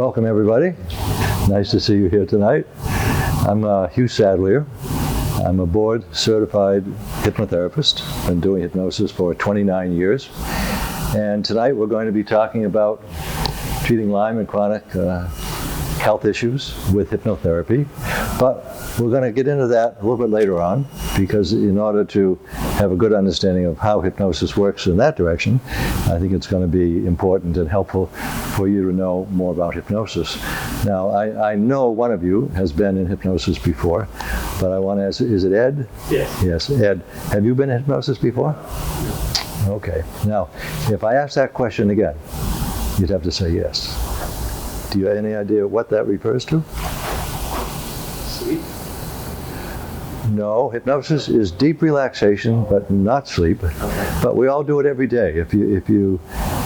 Welcome, everybody. Nice to see you here tonight. I'm Hugh Sadlier. I'm a board-certified hypnotherapist. Been doing hypnosis for 29 years. And tonight we're going to be talking about treating Lyme and chronic health issues with hypnotherapy. But we're going to get into that a little bit later on, because in order to have a good understanding of how hypnosis works in that direction, I think it's going to be important and helpful for you to know more about hypnosis. Now, I know one of you has been in hypnosis before, but I want to ask, is it Ed? Yes. Yes, Ed. Have you been in hypnosis before? No. Okay. Now, if I ask that question again, you'd have to say yes. Do you have any idea what that refers to? Sleep? No, hypnosis is deep relaxation, but not sleep. Okay. But we all do it every day if you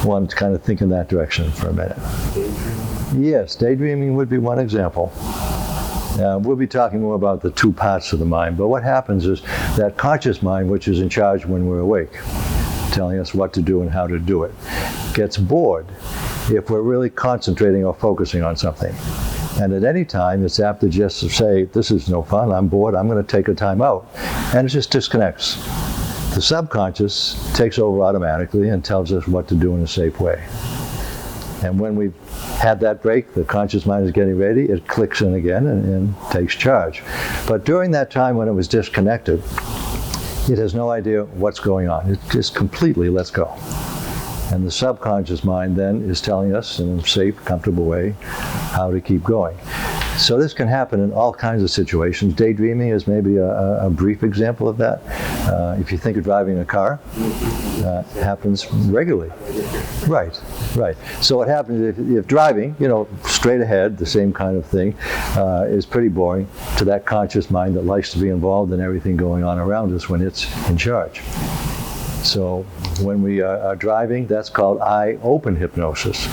want to kind of think in that direction for a minute. Daydreaming? Yes, daydreaming would be one example. We'll be talking more about the two parts of the mind, but what happens is that conscious mind, which is in charge when we're awake, telling us what to do and how to do it, gets bored if we're really concentrating or focusing on something. And at any time, it's apt to just say, this is no fun, I'm bored, I'm going to take a time out. And it just disconnects. The subconscious takes over automatically and tells us what to do in a safe way. And when we've had that break, the conscious mind is getting ready, it clicks in again and takes charge. But during that time when it was disconnected, it has no idea what's going on. It just completely lets go. And the subconscious mind then is telling us in a safe, comfortable way how to keep going. So this can happen in all kinds of situations. Daydreaming is maybe a brief example of that. If you think of driving a car, it happens regularly. Right. So what happens if driving, straight ahead, the same kind of thing, is pretty boring to that conscious mind that likes to be involved in everything going on around us when it's in charge. So when we are driving, that's called eye-open hypnosis.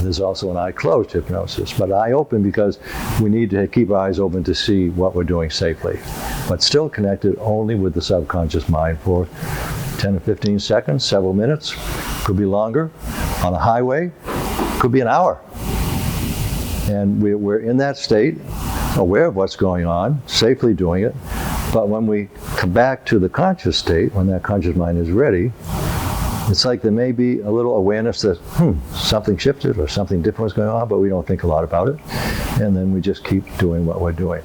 There's also an eye-closed hypnosis, but eye-open because we need to keep our eyes open to see what we're doing safely, but still connected only with the subconscious mind for 10 or 15 seconds, several minutes, could be longer. On a highway, could be an hour. And we're in that state, aware of what's going on, safely doing it. But when we come back to the conscious state, when that conscious mind is ready, it's like there may be a little awareness that, something shifted or something different was going on, but we don't think a lot about it. And then we just keep doing what we're doing.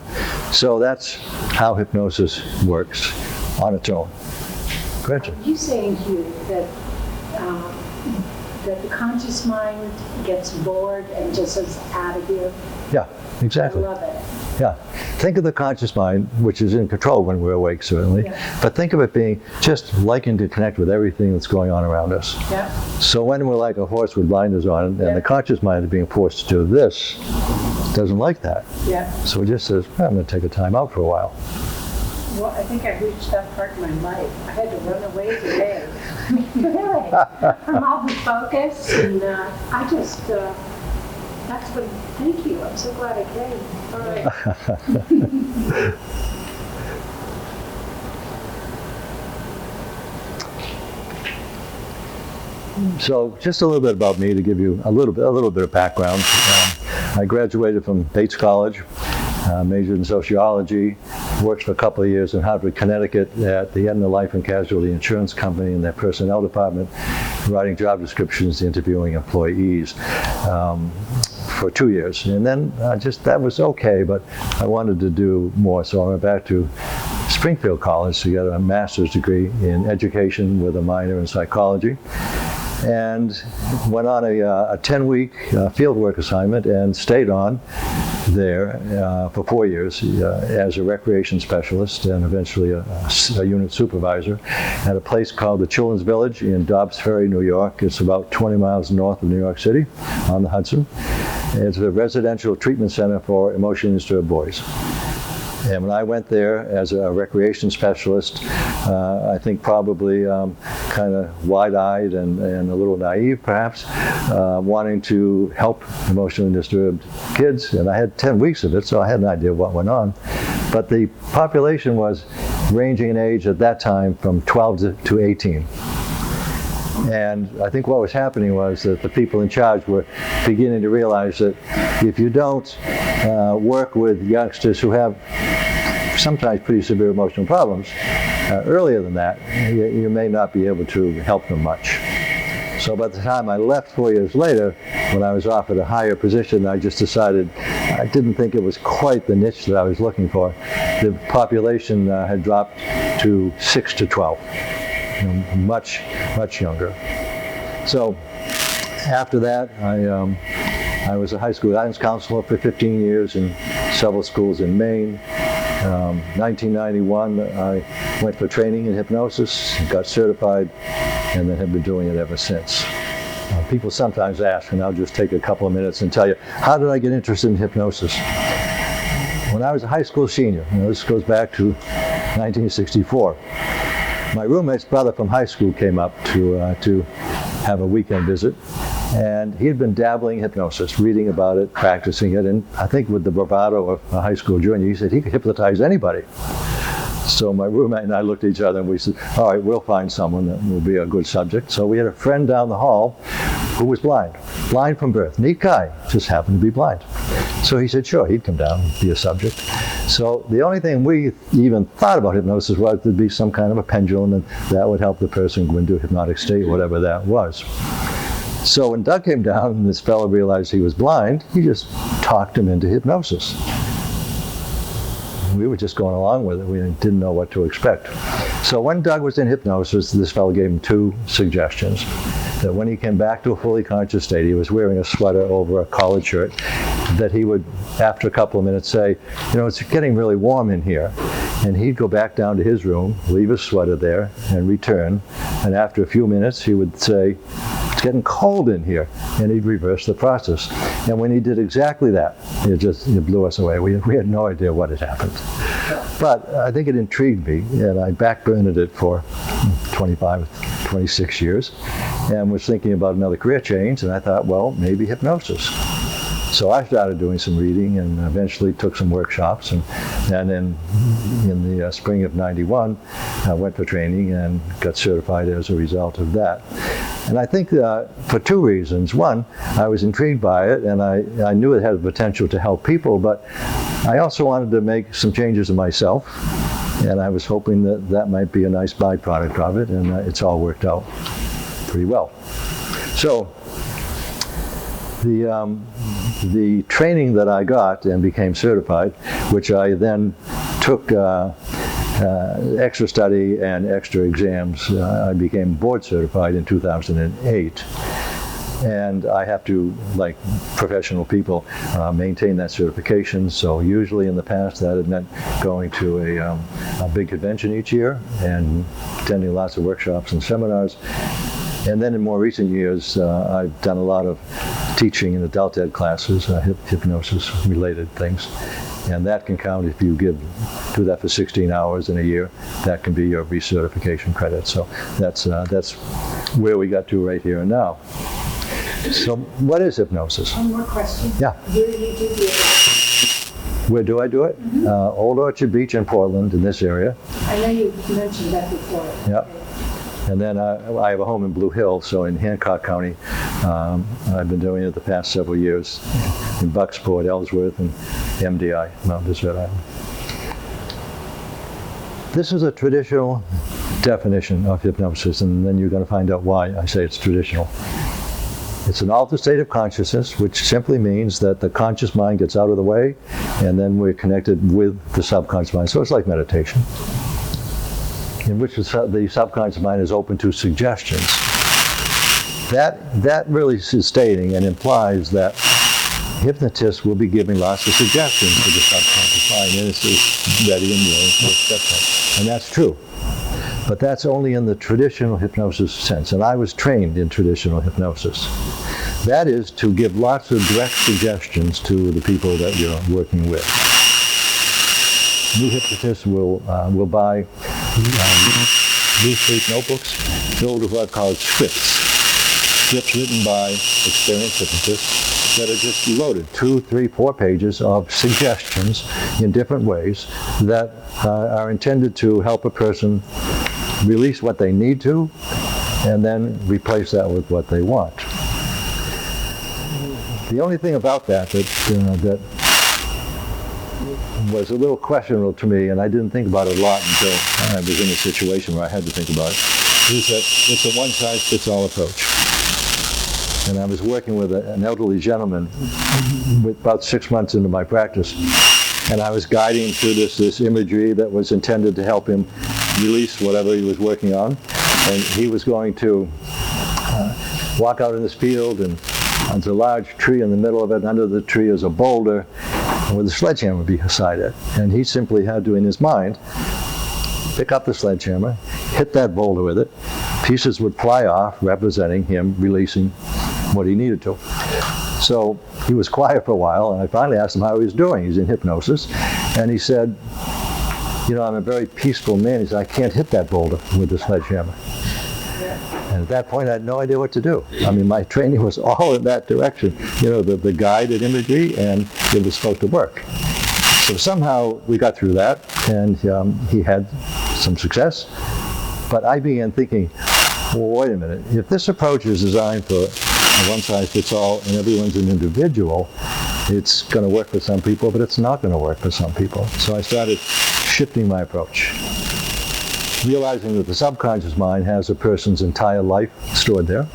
So that's how hypnosis works on its own. Go ahead, Jim. Are you saying, Hugh, that the conscious mind gets bored and just says, out of here? Yeah, exactly. I love it. Yeah. Think of the conscious mind, which is in control when we're awake, certainly. Yeah. But think of it being just liking to connect with everything that's going on around us. Yeah. So when we're like a horse with blinders on, and Yeah. the conscious mind is being forced to do this, doesn't like that. Yeah. So it just says, I'm going to take a time out for a while. Well, I think I reached that part in my life. I had to run away today. Really? From all the focus, and I just, that's what, thank you. I'm so glad I came. All right. So just a little bit about me to give you a little bit of background. I graduated from Bates College, majored in sociology, worked for a couple of years in Hartford, Connecticut at the Aetna Life and Casualty Insurance Company in their personnel department, writing job descriptions, interviewing employees for 2 years. And then that was okay, but I wanted to do more, so I went back to Springfield College to get a master's degree in education with a minor in psychology. And went on a 10-week fieldwork assignment and stayed on there for 4 years as a recreation specialist and eventually a unit supervisor at a place called the Children's Village in Dobbs Ferry, New York. It's about 20 miles north of New York City on the Hudson. It's a residential treatment center for emotionally disturbed boys. And when I went there as a recreation specialist, I think probably kind of wide-eyed and a little naive, perhaps, wanting to help emotionally disturbed kids. And I had 10 weeks of it, so I had an idea of what went on. But the population was ranging in age at that time from 12 to 18. And I think what was happening was that the people in charge were beginning to realize that if you don't work with youngsters who have sometimes pretty severe emotional problems earlier than that, you may not be able to help them much. So by the time I left 4 years later, when I was offered a higher position, I just decided I didn't think it was quite the niche that I was looking for. The population had dropped to 6 to 12, much younger. So after that, I was a high school guidance counselor for 15 years in several schools in Maine. 1991, I went for training in hypnosis, got certified, and then have been doing it ever since. People sometimes ask, and I'll just take a couple of minutes and tell you, how did I get interested in hypnosis? When I was a high school senior, this goes back to 1964, my roommate's brother from high school came up to have a weekend visit, and he had been dabbling in hypnosis, reading about it, practicing it, and I think with the bravado of a high school junior, he said he could hypnotize anybody. So my roommate and I looked at each other and we said, all right, we'll find someone that will be a good subject. So we had a friend down the hall who was blind from birth. Neat guy, just happened to be blind. So he said, sure, he'd come down and be a subject. So the only thing we even thought about hypnosis was there'd be some kind of a pendulum, and that would help the person go into a hypnotic state, whatever that was. So when Doug came down and this fellow realized he was blind, he just talked him into hypnosis. We were just going along with it. We didn't know what to expect. So when Doug was in hypnosis, this fellow gave him two suggestions. That when he came back to a fully conscious state, he was wearing a sweater over a collared shirt, that he would, after a couple of minutes, say, it's getting really warm in here. And he'd go back down to his room, leave his sweater there, and return. And after a few minutes, he would say, it's getting cold in here. And he'd reverse the process. And when he did exactly that, it blew us away. We had no idea what had happened. But I think it intrigued me, and I backburned it for 25, 26 years, and was thinking about another career change, and I thought, well, maybe hypnosis. So I started doing some reading and eventually took some workshops, and then in the spring of '91, I went for training and got certified as a result of that. And I think for two reasons. One, I was intrigued by it, and I knew it had the potential to help people, but I also wanted to make some changes in myself, and I was hoping that that might be a nice byproduct of it, and it's all worked out pretty well. So the training that I got and became certified, which I then took extra study and extra exams. I became board certified in 2008. And I have to, like professional people, maintain that certification. So usually in the past that had meant going to a big convention each year and attending lots of workshops and seminars. And then in more recent years, I've done a lot of teaching in adult ed classes, hypnosis related things. And that can count if you do that for 16 hours in a year. That can be your recertification credit. So that's where we got to right here and now. So what is hypnosis? One more question. Yeah. Where do you do it? Where do I do it? Mm-hmm. Old Orchard Beach in Portland, in this area. I know you mentioned that before. Yeah. Okay. And then I have a home in Blue Hill, so in Hancock County. I've been doing it the past several years in Bucksport, Ellsworth, and MDI, Mount Desert Island. This is a traditional definition of hypnosis, and then you're going to find out why I say it's traditional. It's an altered state of consciousness, which simply means that the conscious mind gets out of the way, and then we're connected with the subconscious mind. So it's like meditation, in which the subconscious mind is open to suggestions. That really is stating and implies that hypnotists will be giving lots of suggestions to the subconscious mind, and it's ready and willing to accept them. And that's true. But that's only in the traditional hypnosis sense, and I was trained in traditional hypnosis. That is to give lots of direct suggestions to the people that you're working with. New hypnotists will buy loose leaf notebooks filled with what are called scripts written by experienced hypnotists that are just loaded, 2, 3, 4 pages of suggestions in different ways that are intended to help a person release what they need to, and then replace that with what they want. The only thing about that that was a little questionable to me, and I didn't think about it a lot until I was in a situation where I had to think about it, is that it's a one-size-fits-all approach. And I was working with an elderly gentleman with about 6 months into my practice, and I was guiding him through this imagery that was intended to help him release whatever he was working on. And he was going to walk out in this field, and there's a large tree in the middle of it, and under the tree is a boulder with a sledgehammer beside it. And he simply had to, in his mind, pick up the sledgehammer, hit that boulder with it. Pieces would fly off, representing him releasing what he needed to. So he was quiet for a while, and I finally asked him how he was doing. He's in hypnosis. And he said, you know, I'm a very peaceful man. He said, I can't hit that boulder with the sledgehammer. And at that point, I had no idea what to do. I mean, my training was all in that direction. You know, the guided imagery, and it was supposed to work. So somehow we got through that, and he had some success. But I began thinking, well, wait a minute. If this approach is designed for a one-size-fits-all and everyone's an individual, it's going to work for some people, but it's not going to work for some people. So I started shifting my approach, realizing that the subconscious mind has a person's entire life stored there.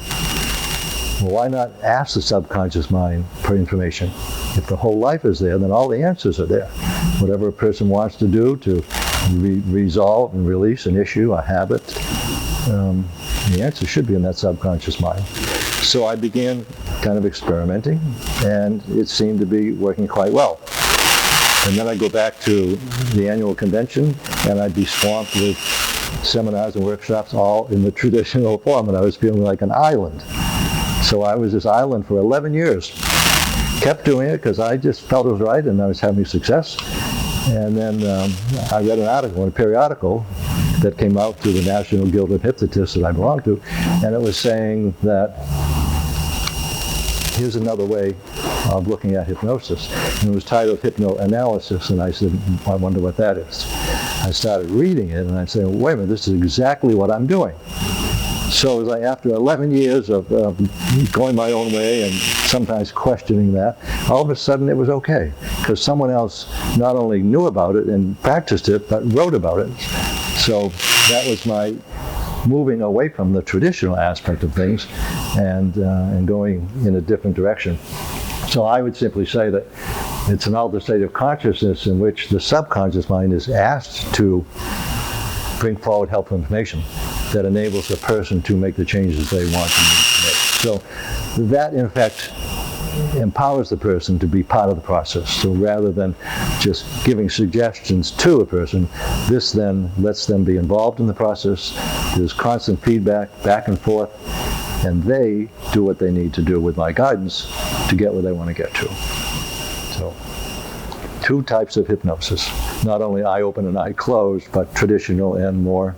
Well, why not ask the subconscious mind for information? If the whole life is there, then all the answers are there. Whatever a person wants to do to resolve and release an issue, a habit, the answer should be in that subconscious mind. So I began kind of experimenting, and it seemed to be working quite well. And then I'd go back to the annual convention, and I'd be swamped with seminars and workshops all in the traditional form, and I was feeling like an island. So I was this island for 11 years. Kept doing it because I just felt it was right, and I was having success. And then I read an article in a periodical that came out through the National Guild of Hypnotists that I belong to, and it was saying that here's another way of looking at hypnosis. And it was titled Hypnoanalysis, and I said, I wonder what that is. I started reading it, and I said, wait a minute, this is exactly what I'm doing. So it was like after 11 years of going my own way and sometimes questioning that, all of a sudden it was okay, because someone else not only knew about it and practiced it, but wrote about it. So that was my moving away from the traditional aspect of things and going in a different direction. So I would simply say that it's an altered state of consciousness in which the subconscious mind is asked to bring forward helpful information that enables the person to make the changes they want to make. So that, in effect, empowers the person to be part of the process. So rather than just giving suggestions to a person, this then lets them be involved in the process. There's constant feedback, back and forth, and they do what they need to do with my guidance to get where they want to get to. So, two types of hypnosis. Not only eye open and eye closed, but traditional and more,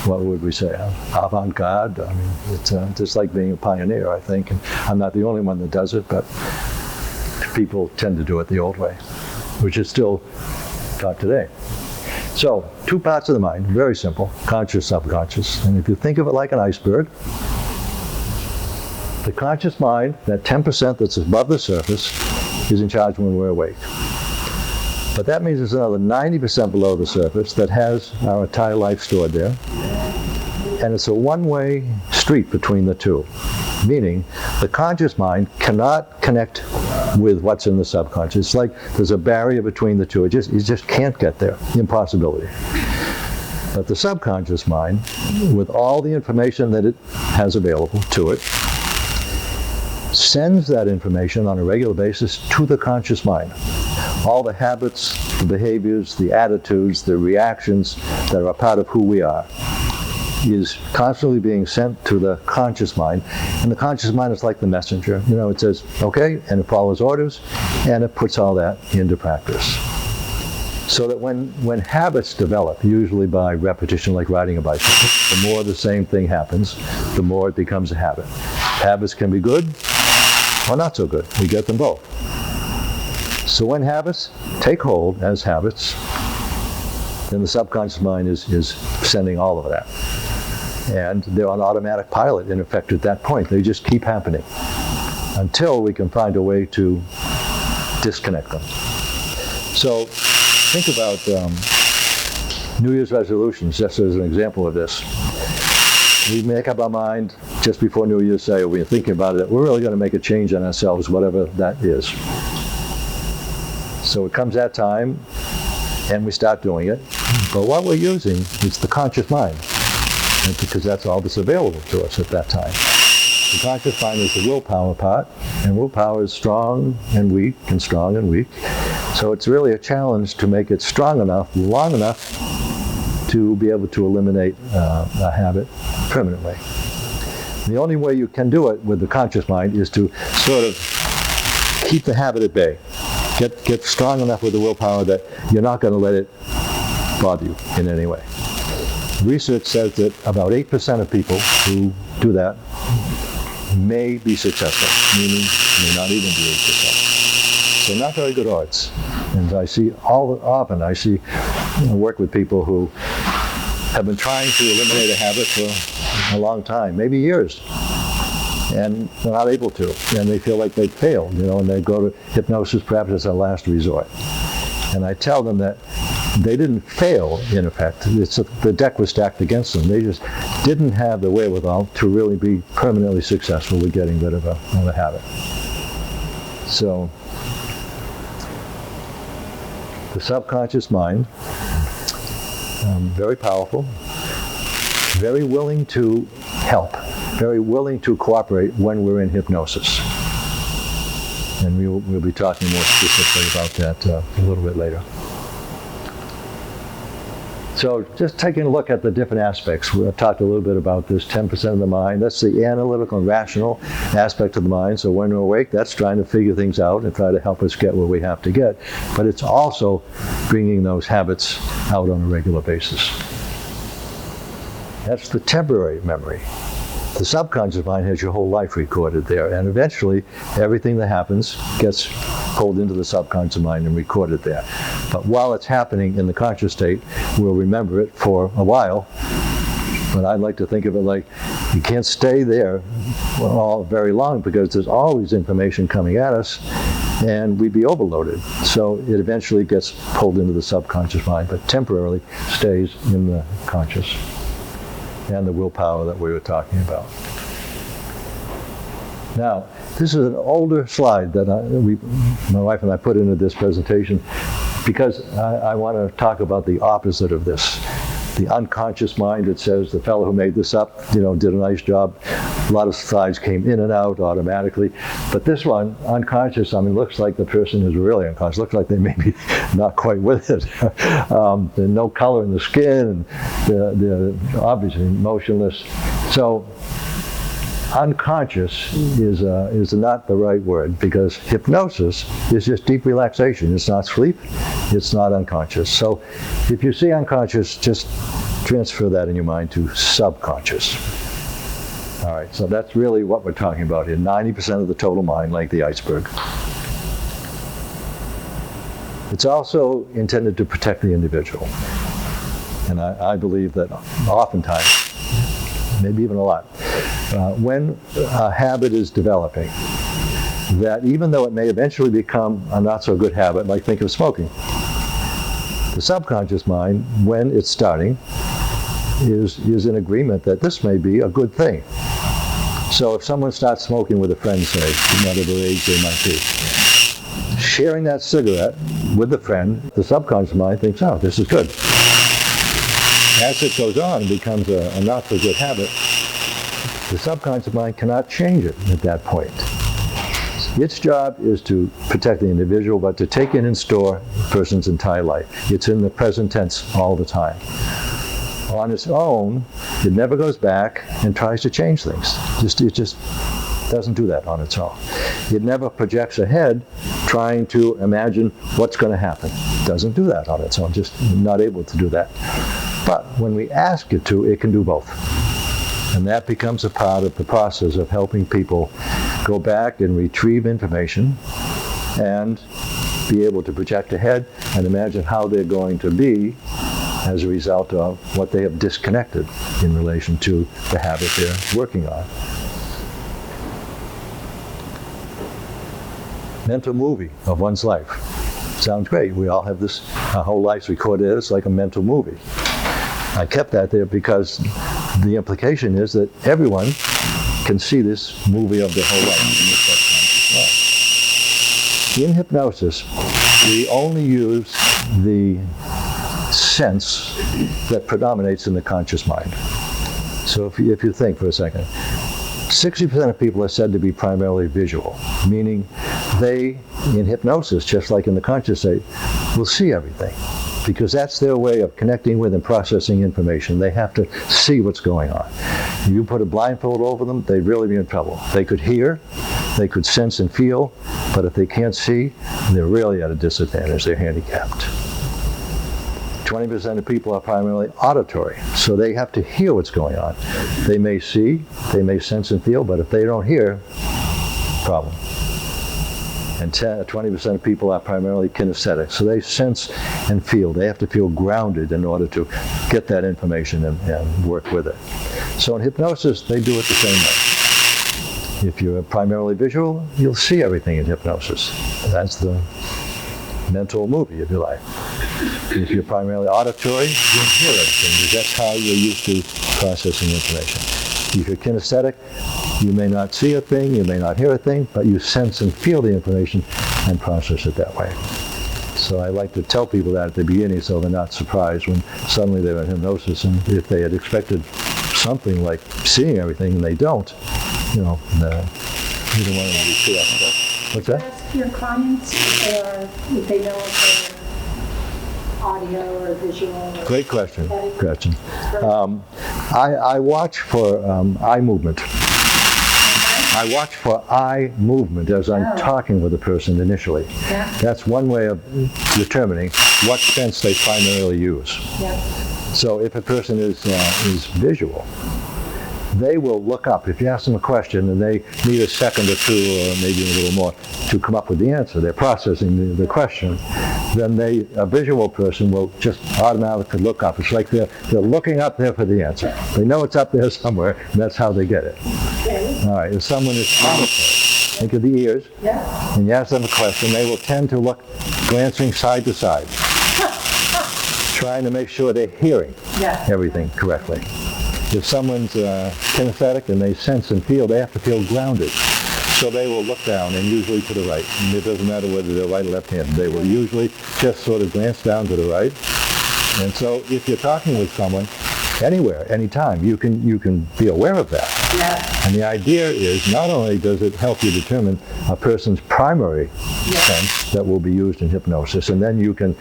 what would we say, avant-garde. I mean, it's just like being a pioneer, I think. And I'm not the only one that does it, but people tend to do it the old way, which is still taught today. So, two parts of the mind, very simple, conscious, subconscious. And if you think of it like an iceberg, the conscious mind, that 10% that's above the surface, is in charge when we're awake. But that means there's another 90% below the surface that has our entire life stored there. And it's a one-way street between the two. Meaning, the conscious mind cannot connect with what's in the subconscious. It's like there's a barrier between the two. You just can't get there. Impossibility. But the subconscious mind, with all the information that it has available to it, sends that information on a regular basis to the conscious mind. All the habits, the behaviors, the attitudes, the reactions that are a part of who we are is constantly being sent to the conscious mind. And the conscious mind is like the messenger. You know, it says, okay, and it follows orders, and it puts all that into practice. So that when habits develop, usually by repetition, like riding a bicycle, the more the same thing happens, the more it becomes a habit. Habits can be good or not so good. We get them both. So when habits take hold as habits, then the subconscious mind is sending all of that. And they're on automatic pilot, in effect, at that point. They just keep happening until we can find a way to disconnect them. So think about New Year's resolutions, just as an example of this. We make up our mind just before New Year's Day, we're thinking about it, we're really going to make a change on ourselves, whatever that is. So it comes that time, and we start doing it. But what we're using is the conscious mind, because that's all that's available to us at that time. The conscious mind is the willpower part, and willpower is strong and weak, and strong and weak. So it's really a challenge to make it strong enough, long enough, to be able to eliminate a habit permanently. The only way you can do it with the conscious mind is to sort of keep the habit at bay. Get strong enough with the willpower that you're not going to let it bother you in any way. Research says that about 8% of people who do that may be successful, meaning may not even be 8%. So not very good odds. And I see often work with people who have been trying to eliminate a habit for a long time, maybe years, and they're not able to, and they feel like they've failed, and they go to hypnosis perhaps as a last resort. And I tell them that they didn't fail, in effect. The deck was stacked against them. They just didn't have the wherewithal to really be permanently successful with getting rid of a habit. So, the subconscious mind, very powerful, very willing to help, very willing to cooperate when we're in hypnosis. And we'll be talking more specifically about that a little bit later. So just taking a look at the different aspects. We've talked a little bit about this 10% of the mind. That's the analytical and rational aspect of the mind. So when we're awake, that's trying to figure things out and try to help us get where we have to get. But it's also bringing those habits out on a regular basis. That's the temporary memory. The subconscious mind has your whole life recorded there, and eventually everything that happens gets pulled into the subconscious mind and recorded there. But while it's happening in the conscious state, we'll remember it for a while. But I like to think of it like you can't stay there all very long, because there's always information coming at us and we'd be overloaded. So it eventually gets pulled into the subconscious mind, but temporarily stays in the conscious. And the willpower that we were talking about. Now, this is an older slide that my wife and I put into this presentation because I want to talk about the opposite of this. The unconscious mind, it says the fellow who made this up, did a nice job. A lot of slides came in and out automatically. But this one, unconscious, looks like the person is really unconscious. Looks like they may be not quite with it. There's no color in the skin, and they're obviously motionless. So unconscious is not the right word, because hypnosis is just deep relaxation. It's not sleep. It's not unconscious. So if you see unconscious, just transfer that in your mind to subconscious. All right, so that's really what we're talking about here. 90% of the total mind, like the iceberg. It's also intended to protect the individual. And I believe that oftentimes, maybe even a lot, when a habit is developing, that even though it may eventually become a not so good habit, like think of smoking, the subconscious mind, when it's starting, is in agreement that this may be a good thing. So if someone starts smoking with a friend, say, whatever age they might be, sharing that cigarette with the friend, the subconscious mind thinks, oh, this is good. As it goes on, it becomes a not so good habit. The subconscious mind cannot change it at that point. Its job is to protect the individual, but to take in and store the person's entire life. It's in the present tense all the time. On its own, it never goes back and tries to change things. It just doesn't do that on its own. It never projects ahead trying to imagine what's going to happen. It doesn't do that on its own, just not able to do that. But when we ask it to, it can do both. And that becomes a part of the process of helping people go back and retrieve information and be able to project ahead and imagine how they're going to be as a result of what they have disconnected in relation to the habit they're working on. Mental movie of one's life. Sounds great. We all have this, our whole life's recorded. It's like a mental movie. I kept that there because the implication is that everyone can see this movie of their whole life in the subconscious mind. In hypnosis, we only use the sense that predominates in the conscious mind. So if you think for a second, 60% of people are said to be primarily visual, meaning they, in hypnosis, just like in the conscious state, will see everything, because that's their way of connecting with and processing information. They have to see what's going on. If you put a blindfold over them, they'd really be in trouble. They could hear, they could sense and feel, but if they can't see, they're really at a disadvantage. They're handicapped. 20% of people are primarily auditory, so they have to hear what's going on. They may see, they may sense and feel, but if they don't hear, problem. And 20% of people are primarily kinesthetic, so they sense and feel. They have to feel grounded in order to get that information and work with it. So in hypnosis, they do it the same way. If you're primarily visual, you'll see everything in hypnosis. That's the mental movie, if you like. If you're primarily auditory, you'll hear everything, because that's how you're used to processing information. If you're kinesthetic, you may not see a thing, you may not hear a thing, but you sense and feel the information and process it that way. So I like to tell people that at the beginning so they're not surprised when suddenly they're in hypnosis, and if they had expected something like seeing everything and they don't, you know, you don't want them to be too upset. What's that? Ask your clients if they know if they're audio or visual. Or Great question. I watch for eye movement. I watch for eye movement as I'm talking with a person initially. Yeah. That's one way of determining what sense they primarily use. Yeah. So if a person is visual, they will look up. If you ask them a question and they need a second or two or maybe a little more to come up with the answer, they're processing the question, then a visual person will just automatically look up. It's like they're looking up there for the answer. They know it's up there somewhere, and that's how they get it. Okay. All right, if someone is auditory, think of the ears, and you ask them a question, they will tend to look, glancing side to side, trying to make sure they're hearing everything correctly. If someone's kinesthetic and they sense and feel, they have to feel grounded. So they will look down, and usually to the right. And it doesn't matter whether they're right or left-handed. They will usually just sort of glance down to the right. And so if you're talking with someone, anywhere, anytime, you can be aware of that. Yeah. And the idea is not only does it help you determine a person's primary sense that will be used in hypnosis, and then you can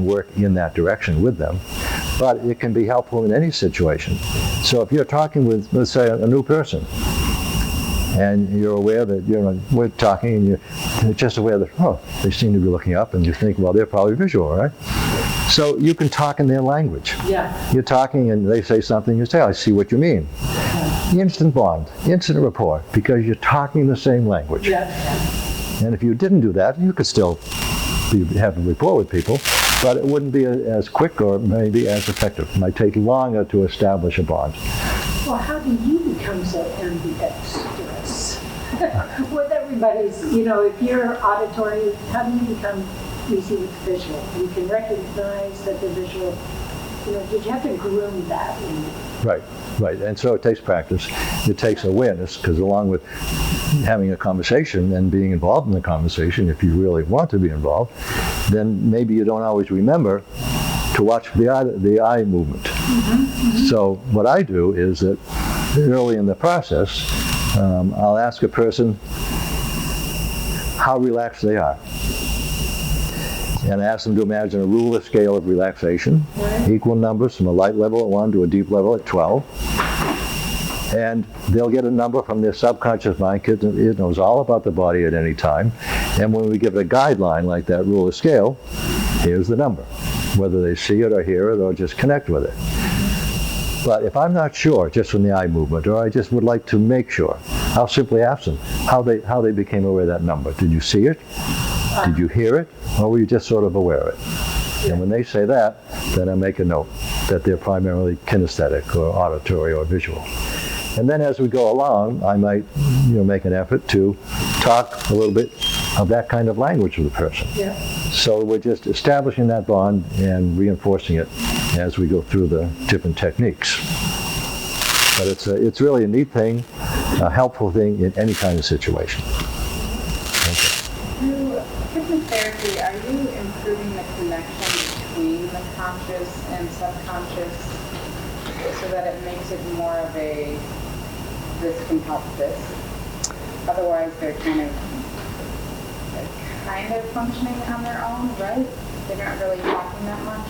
work in that direction with them, but it can be helpful in any situation. So if you're talking with, let's say, a new person, and you're aware that we're talking, and you're just aware that, they seem to be looking up, and you think, well, they're probably visual, right? So you can talk in their language. Yeah. You're talking, and they say something, you say, I see what you mean. Instant bond, instant rapport, because you're talking the same language. Yeah. And if you didn't do that, you could still have a rapport with people, but it wouldn't be as quick or maybe as effective. It might take longer to establish a bond. Well, how do you become so ambidextrous? With everybody's, if you're auditory, how do you become easy with visual? You can recognize that the visual, did you have to groom that? Right. And so it takes practice. It takes awareness, because along with having a conversation and being involved in the conversation, if you really want to be involved, then maybe you don't always remember to watch the eye movement. Mm-hmm. So what I do is that early in the process, I'll ask a person how relaxed they are. And ask them to imagine a ruler scale of relaxation, equal numbers from a light level at 1 to a deep level at 12. And they'll get a number from their subconscious mind, because it knows all about the body at any time. And when we give it a guideline like that ruler scale, here's the number, whether they see it or hear it or just connect with it. But if I'm not sure, just from the eye movement, or I just would like to make sure, I'll simply ask them how they became aware of that number. Did you see it? Did you hear it? Or were you just sort of aware of it? And when they say that, then I make a note that they're primarily kinesthetic or auditory or visual. And then as we go along, I might make an effort to talk a little bit of that kind of language with the person. Yeah. So we're just establishing that bond and reinforcing it as we go through the different techniques. But it's really a neat thing, a helpful thing in any kind of situation. Through hypnotherapy, are you improving the connection between the conscious and subconscious so that it makes it more of a this can help this? Otherwise, they're kind of functioning on their own, right? They're not really talking that much.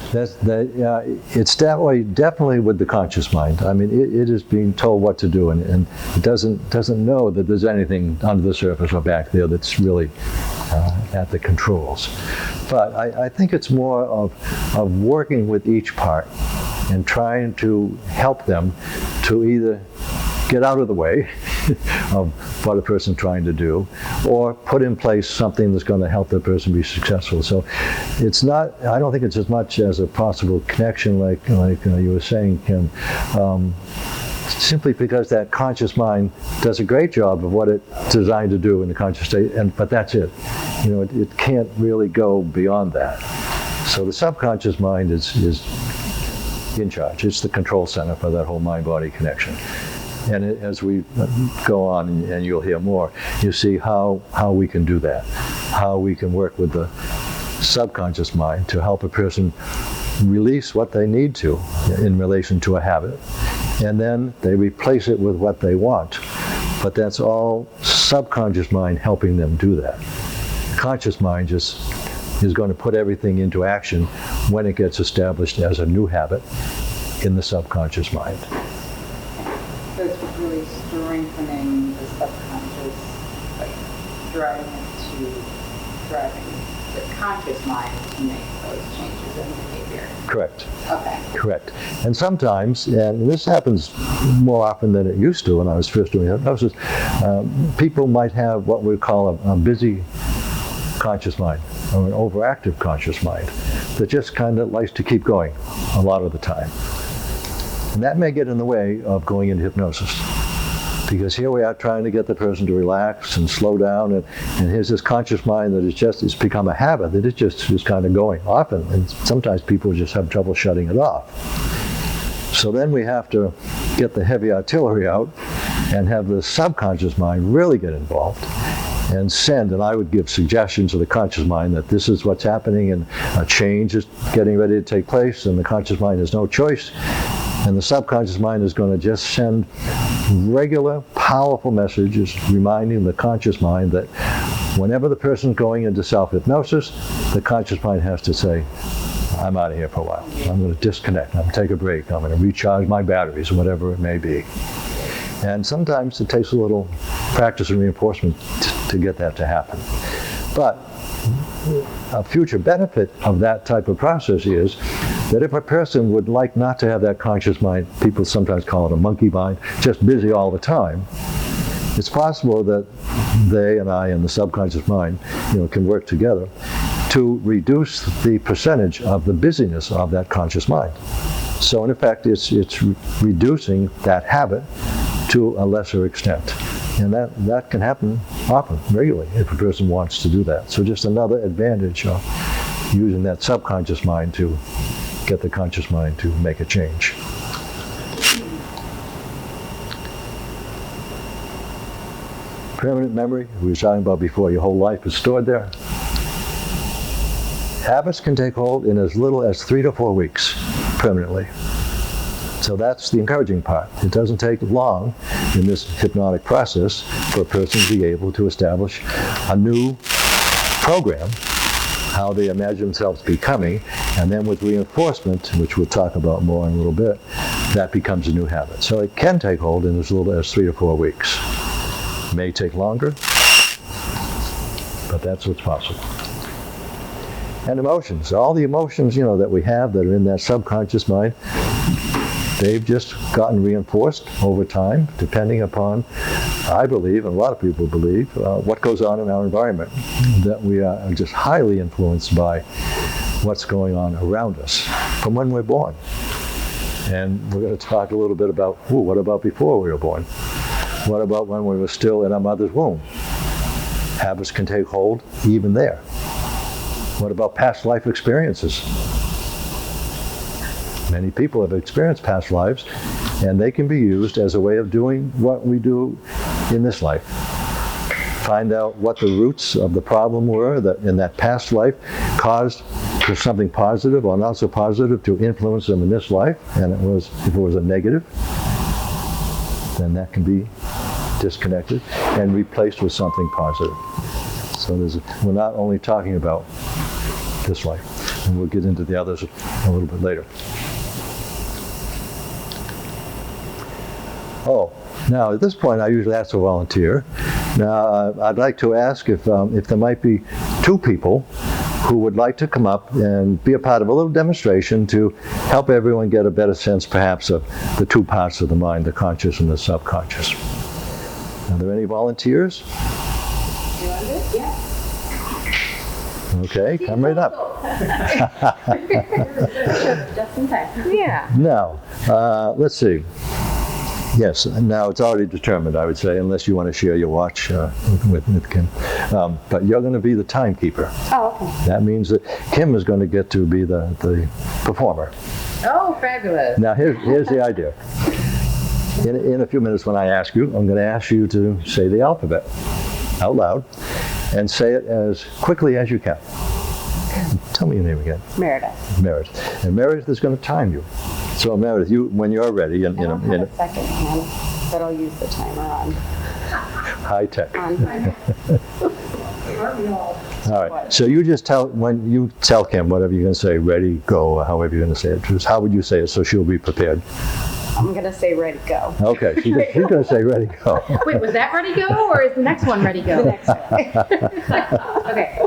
It's definitely with the conscious mind. I mean, it is being told what to do, and it doesn't know that there's anything under the surface or back there that's really at the controls. But I think it's more of working with each part and trying to help them to either get out of the way of what a person's trying to do, or put in place something that's going to help the person be successful. So it's not, I don't think it's as much as a possible connection like you were saying, Kim, simply because that conscious mind does a great job of what it's designed to do in the conscious state, but that's it. It can't really go beyond that. So the subconscious mind is in charge. It's the control center for that whole mind-body connection. And as we go on, and you'll hear more, you see how we can do that, how we can work with the subconscious mind to help a person release what they need to in relation to a habit, and then they replace it with what they want. But that's all subconscious mind helping them do that. Conscious mind just is going to put everything into action when it gets established as a new habit in the subconscious mind. So it's really strengthening the subconscious, like driving the conscious mind to make those changes in behavior. Correct. Okay. Correct. And sometimes, and this happens more often than it used to when I was first doing hypnosis, people might have what we call a busy conscious mind, or an overactive conscious mind, that just kind of likes to keep going a lot of the time. And that may get in the way of going into hypnosis, because here we are trying to get the person to relax and slow down, and here's this conscious mind that it's become a habit that it just is kind of going often, and sometimes people just have trouble shutting it off. So then we have to get the heavy artillery out and have the subconscious mind really get involved and I would give suggestions to the conscious mind that this is what's happening and a change is getting ready to take place, and the conscious mind has no choice. And the subconscious mind is going to just send regular, powerful messages reminding the conscious mind that whenever the person's going into self-hypnosis, the conscious mind has to say, I'm out of here for a while. I'm going to disconnect. I'm going to take a break. I'm going to recharge my batteries, whatever it may be. And sometimes it takes a little practice and reinforcement to get that to happen. But a future benefit of that type of process is that if a person would like not to have that conscious mind, people sometimes call it a monkey mind, just busy all the time, it's possible that they and I and the subconscious mind, can work together to reduce the percentage of the busyness of that conscious mind. So in effect, it's reducing that habit to a lesser extent. And that can happen often, regularly, if a person wants to do that. So just another advantage of using that subconscious mind to get the conscious mind to make a change. Permanent memory, we were talking about before, your whole life is stored there. Habits can take hold in as little as 3 to 4 weeks, permanently. So that's the encouraging part. It doesn't take long in this hypnotic process for a person to be able to establish a new program, how they imagine themselves becoming, and then with reinforcement, which we'll talk about more in a little bit, that becomes a new habit. So it can take hold in as little as 3 to 4 weeks. It may take longer, but that's what's possible. And emotions, all the emotions, that we have that are in that subconscious mind, they've just gotten reinforced over time, depending upon, I believe, and a lot of people believe, what goes on in our environment. That we are just highly influenced by what's going on around us from when we're born. And we're going to talk a little bit about, what about before we were born? What about when we were still in our mother's womb? Habits can take hold even there. What about past life experiences? Many people have experienced past lives, and they can be used as a way of doing what we do in this life. Find out what the roots of the problem were that in that past life caused something positive or not so positive to influence them in this life, and if it was a negative, then that can be disconnected and replaced with something positive. So we're not only talking about this life, and we'll get into the others a little bit later. Oh, now at this point I usually ask a volunteer. Now I'd like to ask if there might be two people who would like to come up and be a part of a little demonstration to help everyone get a better sense perhaps of the two parts of the mind, the conscious and the subconscious. Are there any volunteers? Do you want to do it? Yeah. Okay, come right up. Just in time. Yeah. Now, let's see. Yes, now it's already determined, I would say, unless you want to share your watch with Kim. But you're going to be the timekeeper. Oh, okay. That means that Kim is going to get to be the performer. Oh, fabulous. Now, here's the idea. In a few minutes when I ask you, I'm going to ask you to say the alphabet out loud and say it as quickly as you can. Tell me your name again. Meredith. Meredith. And Meredith is going to time you. So Meredith, when you're ready, I don't have a second hand, but I'll use the timer on. High tech. On. All right. So you just when you tell Kim whatever you're going to say, ready, go, or however you're going to say it. Just how would you say it so she'll be prepared? I'm going to say ready, go. Okay. She's going to say ready, go. Wait, was that ready go, or is the next one ready go? The next one. Okay.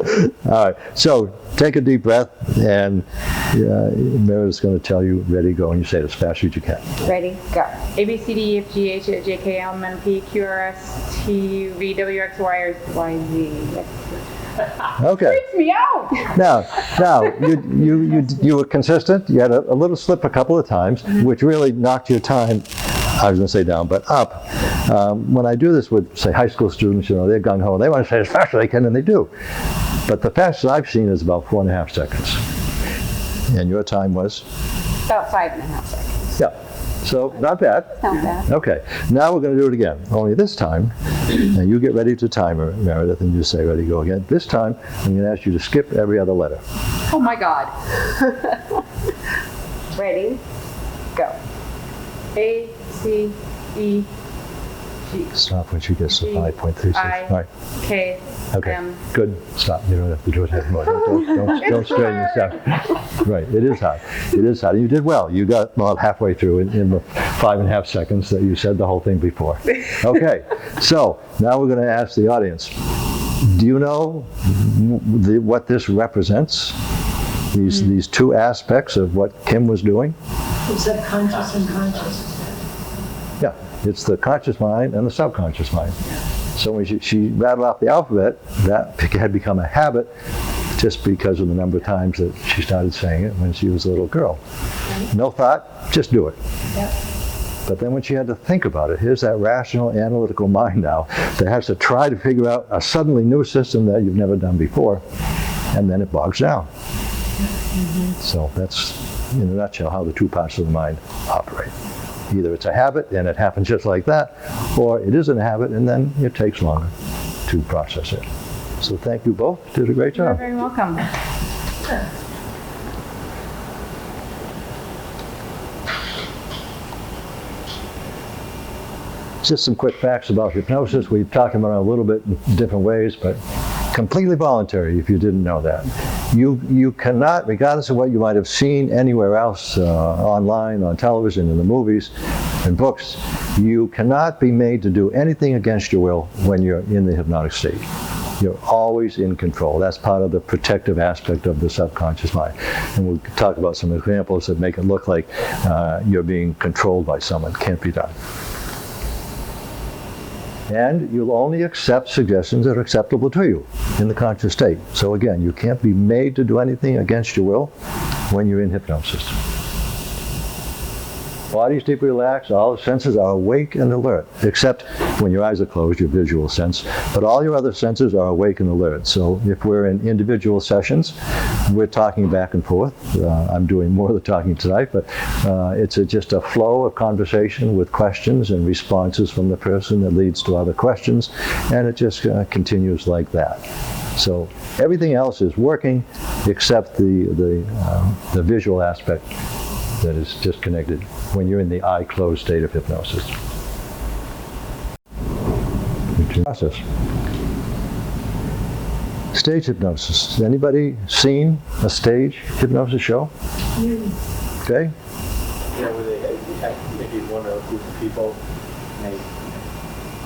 All right. So take a deep breath, and Meredith's going to tell you ready, go, and you say it as fast as you can. Ready, go. A, B, C, D, E, F, G, H, I, J, K, L, M, N, P, Q, R, S, T, U, V, W, X, Y, or Y, Z. Okay. Freaks me out. Now you were consistent. You had a little slip a couple of times, which really knocked your time. I was going to say down, but up. When I do this with, say, high school students, they're gung ho. They want to say as fast as they can, and they do. But the fastest I've seen is about 4.5 seconds. And your time was? About 5.5 seconds. Yeah. So not bad. Not bad. Okay. Now we're going to do it again. Only this time, and you get ready to timer, Meredith, and you say ready, go again. This time, I'm going to ask you to skip every other letter. Oh my God. Ready, go. A, C, E, G, Stop when she gets to 5.36. I, All right. K, Okay. M. Good. Stop. You don't have to do it anymore. Don't strain yourself. Right. It is hard. It is hard. And you did well. You got about halfway through in the 5.5 seconds that you said the whole thing before. Okay. So now we're going to ask the audience. Do you know what this represents? These two aspects of what Kim was doing? Subconscious and conscious. Yeah. It's the conscious mind and the subconscious mind. So when she rattled off the alphabet, that had become a habit just because of the number of times that she started saying it when she was a little girl. No thought, just do it. Yep. But then when she had to think about it, here's that rational, analytical mind now that has to try to figure out a suddenly new system that you've never done before, and then it bogs down. So that's, in a nutshell, how the two parts of the mind operate. Either it's a habit and it happens just like that, or it isn't a habit and then it takes longer to process it. So thank you both. Did a great You're job. very welcome. Just some quick facts about hypnosis. We've talked about it a little bit in different ways, but completely voluntary if you didn't know that. You cannot, regardless of what you might have seen anywhere else, online, on television, in the movies, in books, you cannot be made to do anything against your will when you're in the hypnotic state. You're always in control. That's part of the protective aspect of the subconscious mind. And we'll talk about some examples that make it look like you're being controlled by someone. Can't be done. And you'll only accept suggestions that are acceptable to you in the conscious state. So again, you can't be made to do anything against your will when you're in hypnosis. Body's deeply relaxed, all the senses are awake and alert, except when your eyes are closed, your visual sense. But all your other senses are awake and alert. So if we're in individual sessions, we're talking back and forth. I'm doing more of the talking tonight, but it's just a flow of conversation with questions and responses from the person that leads to other questions, and it just continues like that. So everything else is working except the visual aspect that is disconnected when you're in the eye-closed state of hypnosis. Process. Stage hypnosis. Anybody seen a stage hypnosis show? Okay. Yeah, where they maybe one or a group of people, and they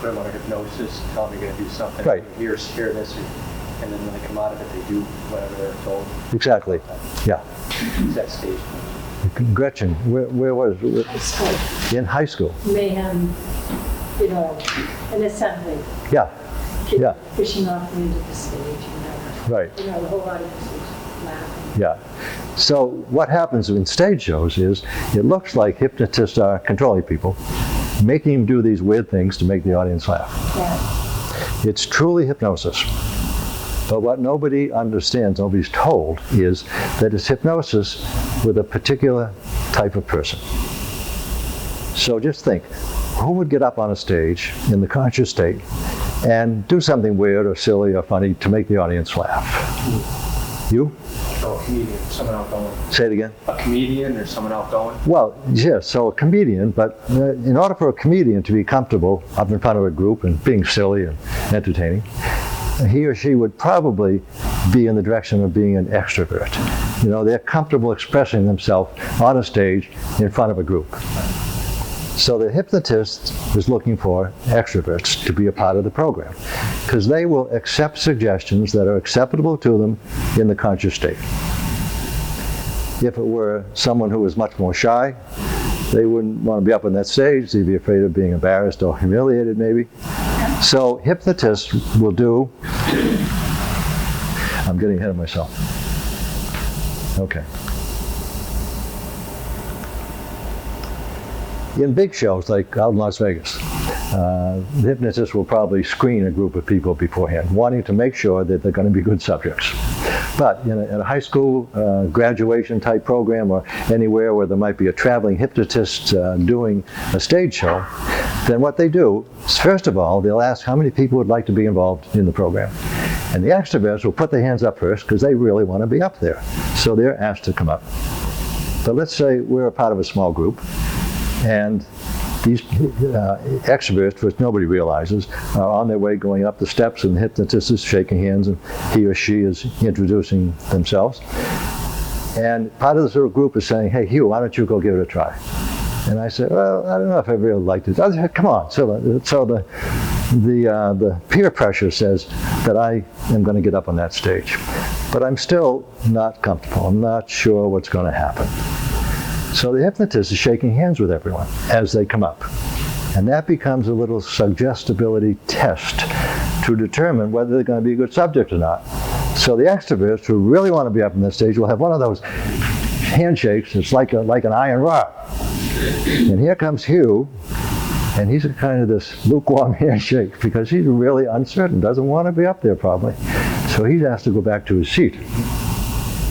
put them under hypnosis, tell them you're going to do something. Right. Hear this, and then when they come out of it, they do whatever they're told. Exactly. Yeah. It's that stage. Gretchen, where was it? High school. In high school. Mayhem, an assembly. Yeah. Kids Yeah. pushing off the end of the stage and whatever. Right. The whole audience was laughing. Yeah. So what happens in stage shows is it looks like hypnotists are controlling people, making them do these weird things to make the audience laugh. Yeah. It's truly hypnosis. But what nobody understands, nobody's told, is that it's hypnosis with a particular type of person. So just think, who would get up on a stage in the conscious state and do something weird or silly or funny to make the audience laugh? You? Oh, a comedian, someone outgoing. Say it again. A comedian or someone outgoing? Well, yes, so a comedian, but in order for a comedian to be comfortable up in front of a group and being silly and entertaining, he or she would probably be in the direction of being an extrovert. They're comfortable expressing themselves on a stage in front of a group. So the hypnotist is looking for extroverts to be a part of the program, because they will accept suggestions that are acceptable to them in the conscious state. If it were someone who was much more shy, they wouldn't want to be up on that stage. They'd be afraid of being embarrassed or humiliated, maybe. So hypnotists will do, I'm getting ahead of myself. Okay. In big shows like out in Las Vegas, the hypnotist will probably screen a group of people beforehand, wanting to make sure that they're going to be good subjects. But in a high school graduation type program or anywhere where there might be a traveling hypnotist doing a stage show, then what they do is, first of all, they'll ask how many people would like to be involved in the program. And the extroverts will put their hands up first because they really want to be up there. So they're asked to come up. But let's say we're a part of a small group, and these extroverts, which nobody realizes, are on their way going up the steps, and the hypnotist is shaking hands, and he or she is introducing themselves. And part of this little group is saying, "Hey, Hugh, why don't you go give it a try?" And I said, "Well, I don't know if I really like this." I said, "Come on." So the peer pressure says that I am going to get up on that stage. But I'm still not comfortable. I'm not sure what's going to happen. So the hypnotist is shaking hands with everyone as they come up. And that becomes a little suggestibility test to determine whether they're going to be a good subject or not. So the extroverts who really want to be up on that stage will have one of those handshakes. It's like an iron rod. And here comes Hugh, and he's kind of this lukewarm handshake because he's really uncertain, doesn't want to be up there probably. So he's asked to go back to his seat.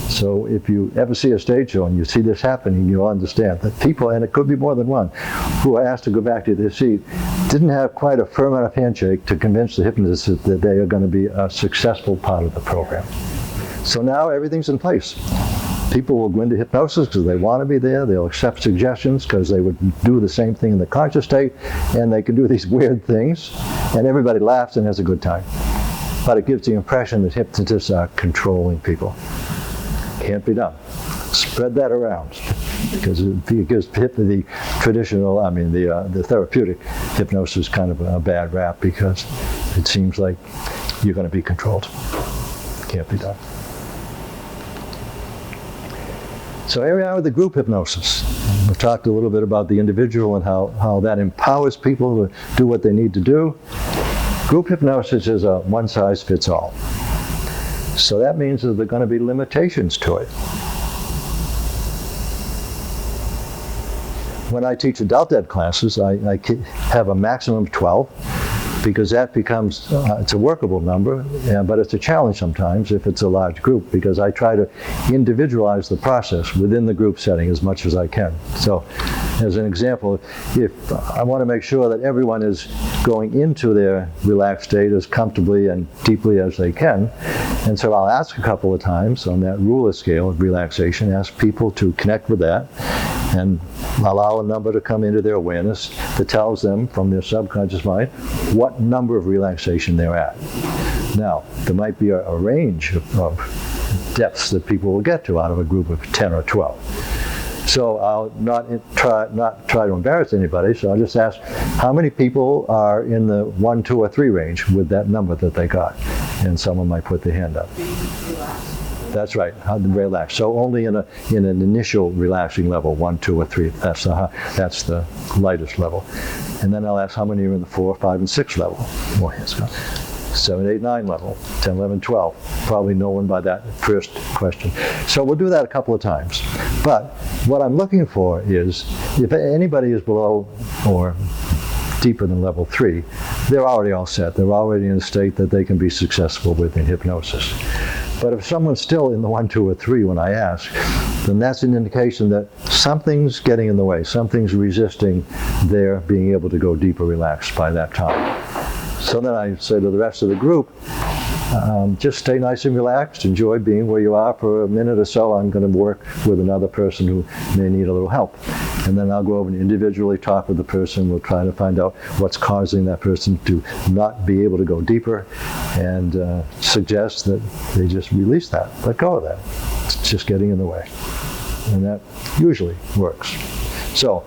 So if you ever see a stage show and you see this happening, you'll understand that people, and it could be more than one, who are asked to go back to their seat, didn't have quite a firm enough handshake to convince the hypnotist that they are going to be a successful part of the program. So now everything's in place. People will go into hypnosis because they want to be there. They'll accept suggestions because they would do the same thing in the conscious state, and they can do these weird things, and everybody laughs and has a good time. But it gives the impression that hypnotists are controlling people. Can't be done. Spread that around, because it gives the traditional, the therapeutic hypnosis kind of a bad rap, because it seems like you're going to be controlled. Can't be done. So here we are with the group hypnosis. We talked a little bit about the individual and how that empowers people to do what they need to do. Group hypnosis is a one-size-fits-all. So that means that there are going to be limitations to it. When I teach adult ed classes, I have a maximum of 12, because that becomes, it's a workable number, but it's a challenge sometimes if it's a large group, because I try to individualize the process within the group setting as much as I can. So, as an example, if I want to make sure that everyone is going into their relaxed state as comfortably and deeply as they can, and so I'll ask a couple of times on that ruler scale of relaxation, ask people to connect with that, and allow a number to come into their awareness that tells them from their subconscious mind what number of relaxation they're at. Now, there might be a range of depths that people will get to out of a group of 10 or 12. So I'll not try to embarrass anybody, so I'll just ask how many people are in the 1, 2, or 3 range with that number that they got. And someone might put their hand up. That's right, how to relax. So only in an initial relaxing level, 1, 2, or 3. That's the lightest level. And then I'll ask how many are in the 4, 5, and 6 level. More hands go. 7, 8, 9 level, 10, 11, 12. Probably no one by that first question. So we'll do that a couple of times. But what I'm looking for is, if anybody is below or deeper than level 3, they're already all set. They're already in a state that they can be successful with in hypnosis. But if someone's still in the 1, 2, or 3 when I ask, then that's an indication that something's getting in the way. Something's resisting their being able to go deeper relaxed by that time. So then I say to the rest of the group, just stay nice and relaxed, enjoy being where you are for a minute or so. I'm going to work with another person who may need a little help. And then I'll go over and individually talk with the person. We'll try to find out what's causing that person to not be able to go deeper, and suggest that they just release that, let go of that. It's just getting in the way. And that usually works. So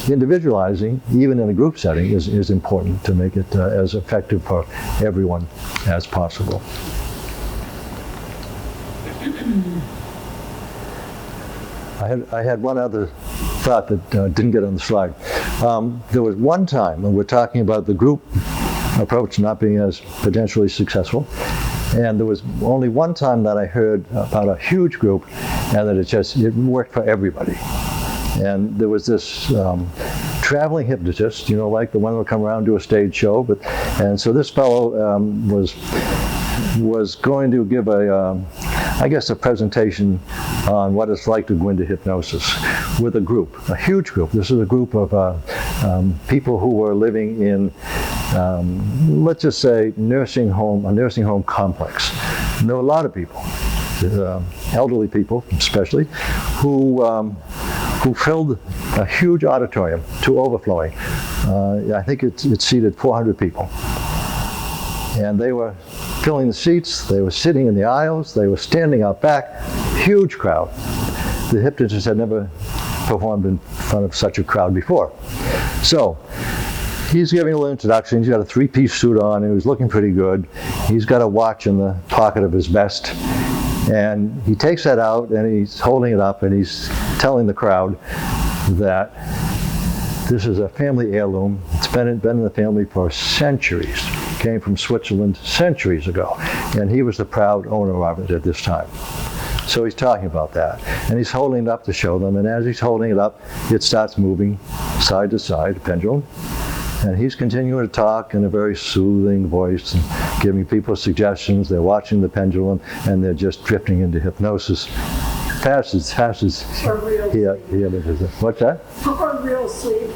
individualizing, even in a group setting, is important to make it as effective for everyone as possible. I had one other thought that didn't get on the slide. There was one time, and we're talking about the group approach not being as potentially successful, and there was only one time that I heard about a huge group and that it worked for everybody. And there was this traveling hypnotist, like the one that would come around and do a stage show. And so this fellow was going to give a presentation on what it's like to go into hypnosis with a group, a huge group. This is a group of people who were living in, let's just say, a nursing home complex. And there were a lot of people, elderly people especially, who filled a huge auditorium to overflowing. I think it seated 400 people. And they were filling the seats, they were sitting in the aisles, they were standing out back, huge crowd. The hypnotist had never performed in front of such a crowd before. So he's giving a little introduction. He's got a 3-piece suit on, and he was looking pretty good. He's got a watch in the pocket of his vest. And he takes that out, and he's holding it up, and he's telling the crowd that this is a family heirloom. It's been in the family for centuries. Came from Switzerland centuries ago, and he was the proud owner of it at this time. So he's talking about that, and he's holding it up to show them, and as he's holding it up, it starts moving side to side, the pendulum, and he's continuing to talk in a very soothing voice and giving people suggestions. They're watching the pendulum, and they're just drifting into hypnosis fast as For real sleep. What's that? For real sleep.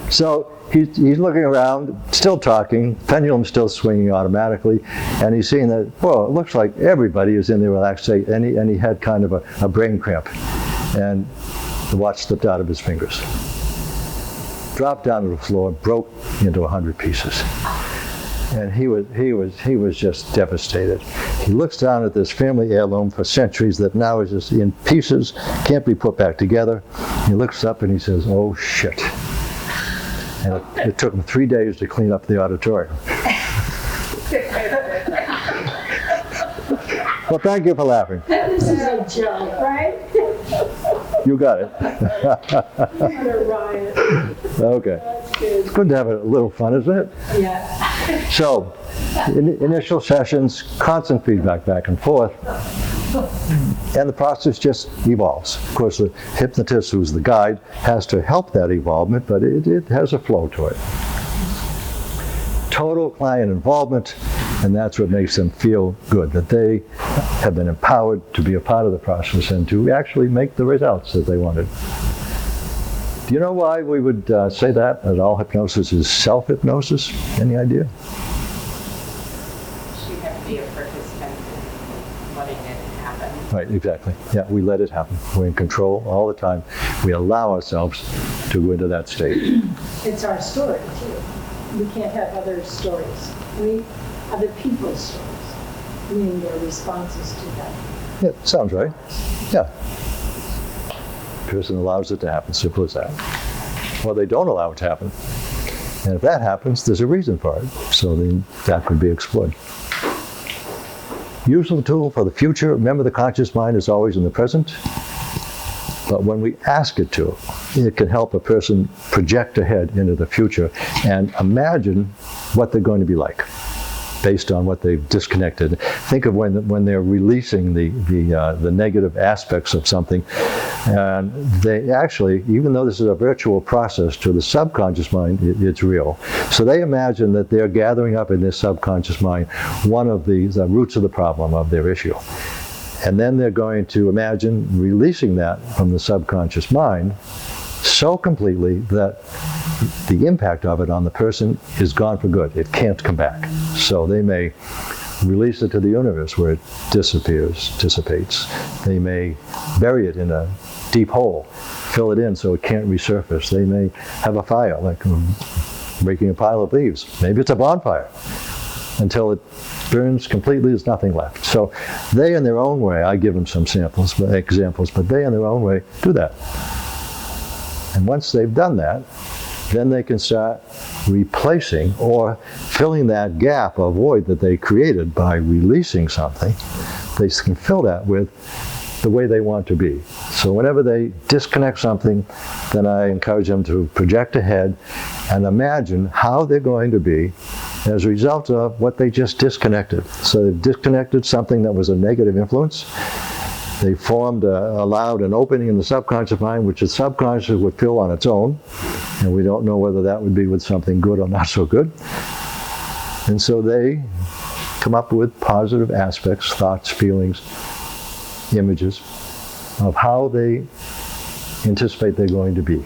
So he's looking around, still talking, pendulum's still swinging automatically, and he's seeing that, well, it looks like everybody is in their relaxed state, and he had kind of a brain cramp, and the watch slipped out of his fingers. Dropped down to the floor, broke into 100 pieces. And he was just devastated. He looks down at this family heirloom for centuries that now is just in pieces, can't be put back together. He looks up and he says, "Oh shit." And it took him 3 days to clean up the auditorium. Well, thank you for laughing. This is a joke, right? You got it. What a riot. Okay. That's good. It's good to have a little fun, isn't it? Yeah. So, initial sessions, constant feedback back and forth, and the process just evolves. Of course, the hypnotist, who's the guide, has to help that evolvement, but it has a flow to it. Total client involvement, and that's what makes them feel good, that they have been empowered to be a part of the process and to actually make the results that they wanted. Do you know why we would say that all hypnosis is self-hypnosis? Any idea? You have to be a participant in letting it happen. Right, exactly. Yeah, we let it happen. We're in control all the time. We allow ourselves to go into that state. It's our story, too. We can't have other stories. Other people's stories, meaning their responses to them. Yeah, sounds right. Yeah. Person allows it to happen, simple as that. Or they don't allow it to happen. And if that happens, there's a reason for it. So then that could be explored. Useful tool for the future. Remember, the conscious mind is always in the present. But when we ask it to, it can help a person project ahead into the future and imagine what they're going to be like based on what they've disconnected. Think of when they're releasing the negative aspects of something, and they actually, even though this is a virtual process to the subconscious mind, it's real. So they imagine that they're gathering up in their subconscious mind one of the roots of the problem of their issue. And then they're going to imagine releasing that from the subconscious mind so completely that the impact of it on the person is gone for good. It can't come back. So they may release it to the universe where it dissipates. They may bury it in a deep hole, fill it in so it can't resurface. They may have a fire, like breaking a pile of leaves. Maybe it's a bonfire until it burns completely, there's nothing left. So they in their own way, I give them some examples, but they in their own way do that. And once they've done that, then they can start replacing or filling that gap or void that they created by releasing something. They can fill that with the way they want to be. So whenever they disconnect something, then I encourage them to project ahead and imagine how they're going to be as a result of what they just disconnected. So they've disconnected something that was a negative influence. They allowed an opening in the subconscious mind, which the subconscious would fill on its own. And we don't know whether that would be with something good or not so good. And so they come up with positive aspects, thoughts, feelings, images of how they anticipate they're going to be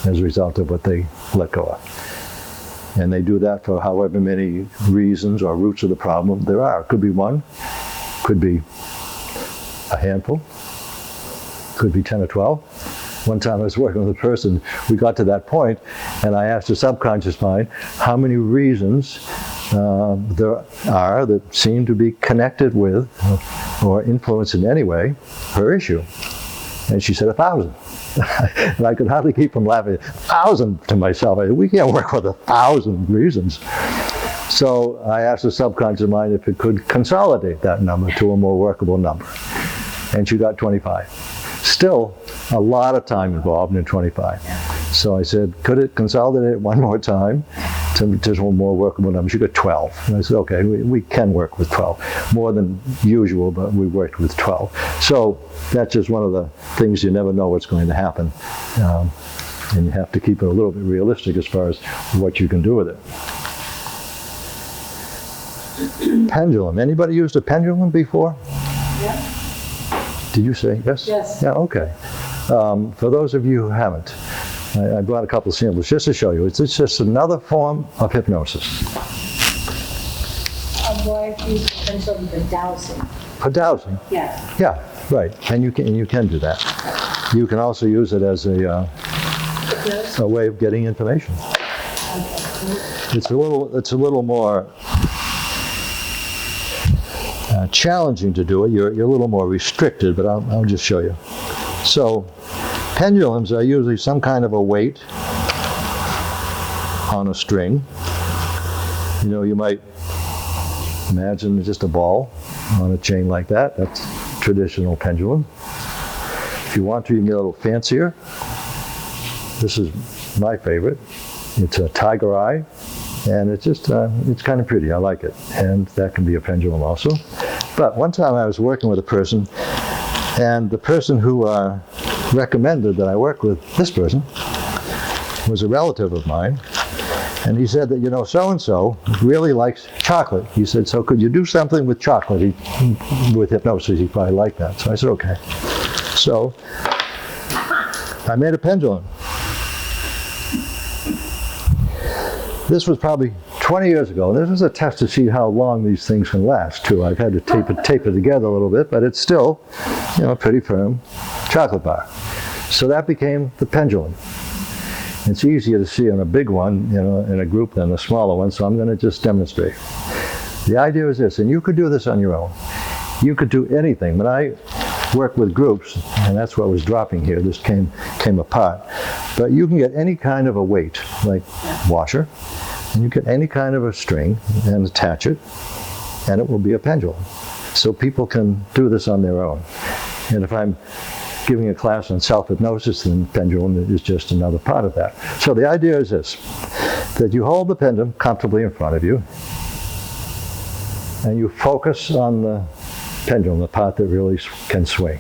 as a result of what they let go of. And they do that for however many reasons or roots of the problem there are. It could be one, could be a handful, could be 10 or 12. One time I was working with a person, we got to that point, and I asked the subconscious mind how many reasons there are that seem to be connected with or influence in any way her issue. And she said 1,000. And I could hardly keep from laughing. 1,000 to myself. I said, we can't work with 1,000 reasons. So I asked the subconscious mind if it could consolidate that number to a more workable number. And she got 25. Still a lot of time involved in 25. So I said, could it consolidate it one more time to a more workable number? She got 12. And I said, okay, we can work with 12. More than usual, but we worked with 12. So that's just one of the things, you never know what's going to happen. And you have to keep it a little bit realistic as far as what you can do with it. Pendulum. Anybody used a pendulum before? Yeah. Did you say yes? Yes. Yeah, okay. For those of you who haven't, I brought a couple of samples just to show you. It's just another form of hypnosis. Why use the pendulum for dowsing? For dowsing? Yeah. Yeah, right. And you can do that. You can also use it as a way of getting information. Okay. It's a little more challenging to do it. You're a little more restricted, but I'll just show you. So pendulums are usually some kind of a weight on a string. You know, you might imagine just a ball on a chain like that. That's traditional pendulum. If you want to, you can get a little fancier. This is my favorite. It's a tiger eye, and it's just, it's kind of pretty. I like it. And that can be a pendulum also. But one time I was working with a person, and the person who recommended that I work with this person was a relative of mine. And he said that, you know, so-and-so really likes chocolate. He said, so could you do something with chocolate? With hypnosis, he probably liked that. So I said, okay. So I made a pendulum. This was probably 20 years ago. And this was a test to see how long these things can last, too. I've had to tape it together a little bit, but it's still, you know, a pretty firm chocolate bar. So that became the pendulum. It's easier to see on a big one, you know, in a group than a smaller one, so I'm going to just demonstrate. The idea is this, and you could do this on your own. You could do anything. When I work with groups, and that's what was dropping here, this came apart, but you can get any kind of a weight, like washer, and you get any kind of a string and attach it, and it will be a pendulum. So people can do this on their own. And if I'm giving a class on self-hypnosis, then pendulum is just another part of that. So the idea is this, that you hold the pendulum comfortably in front of you, and you focus on the pendulum, the part that really can swing.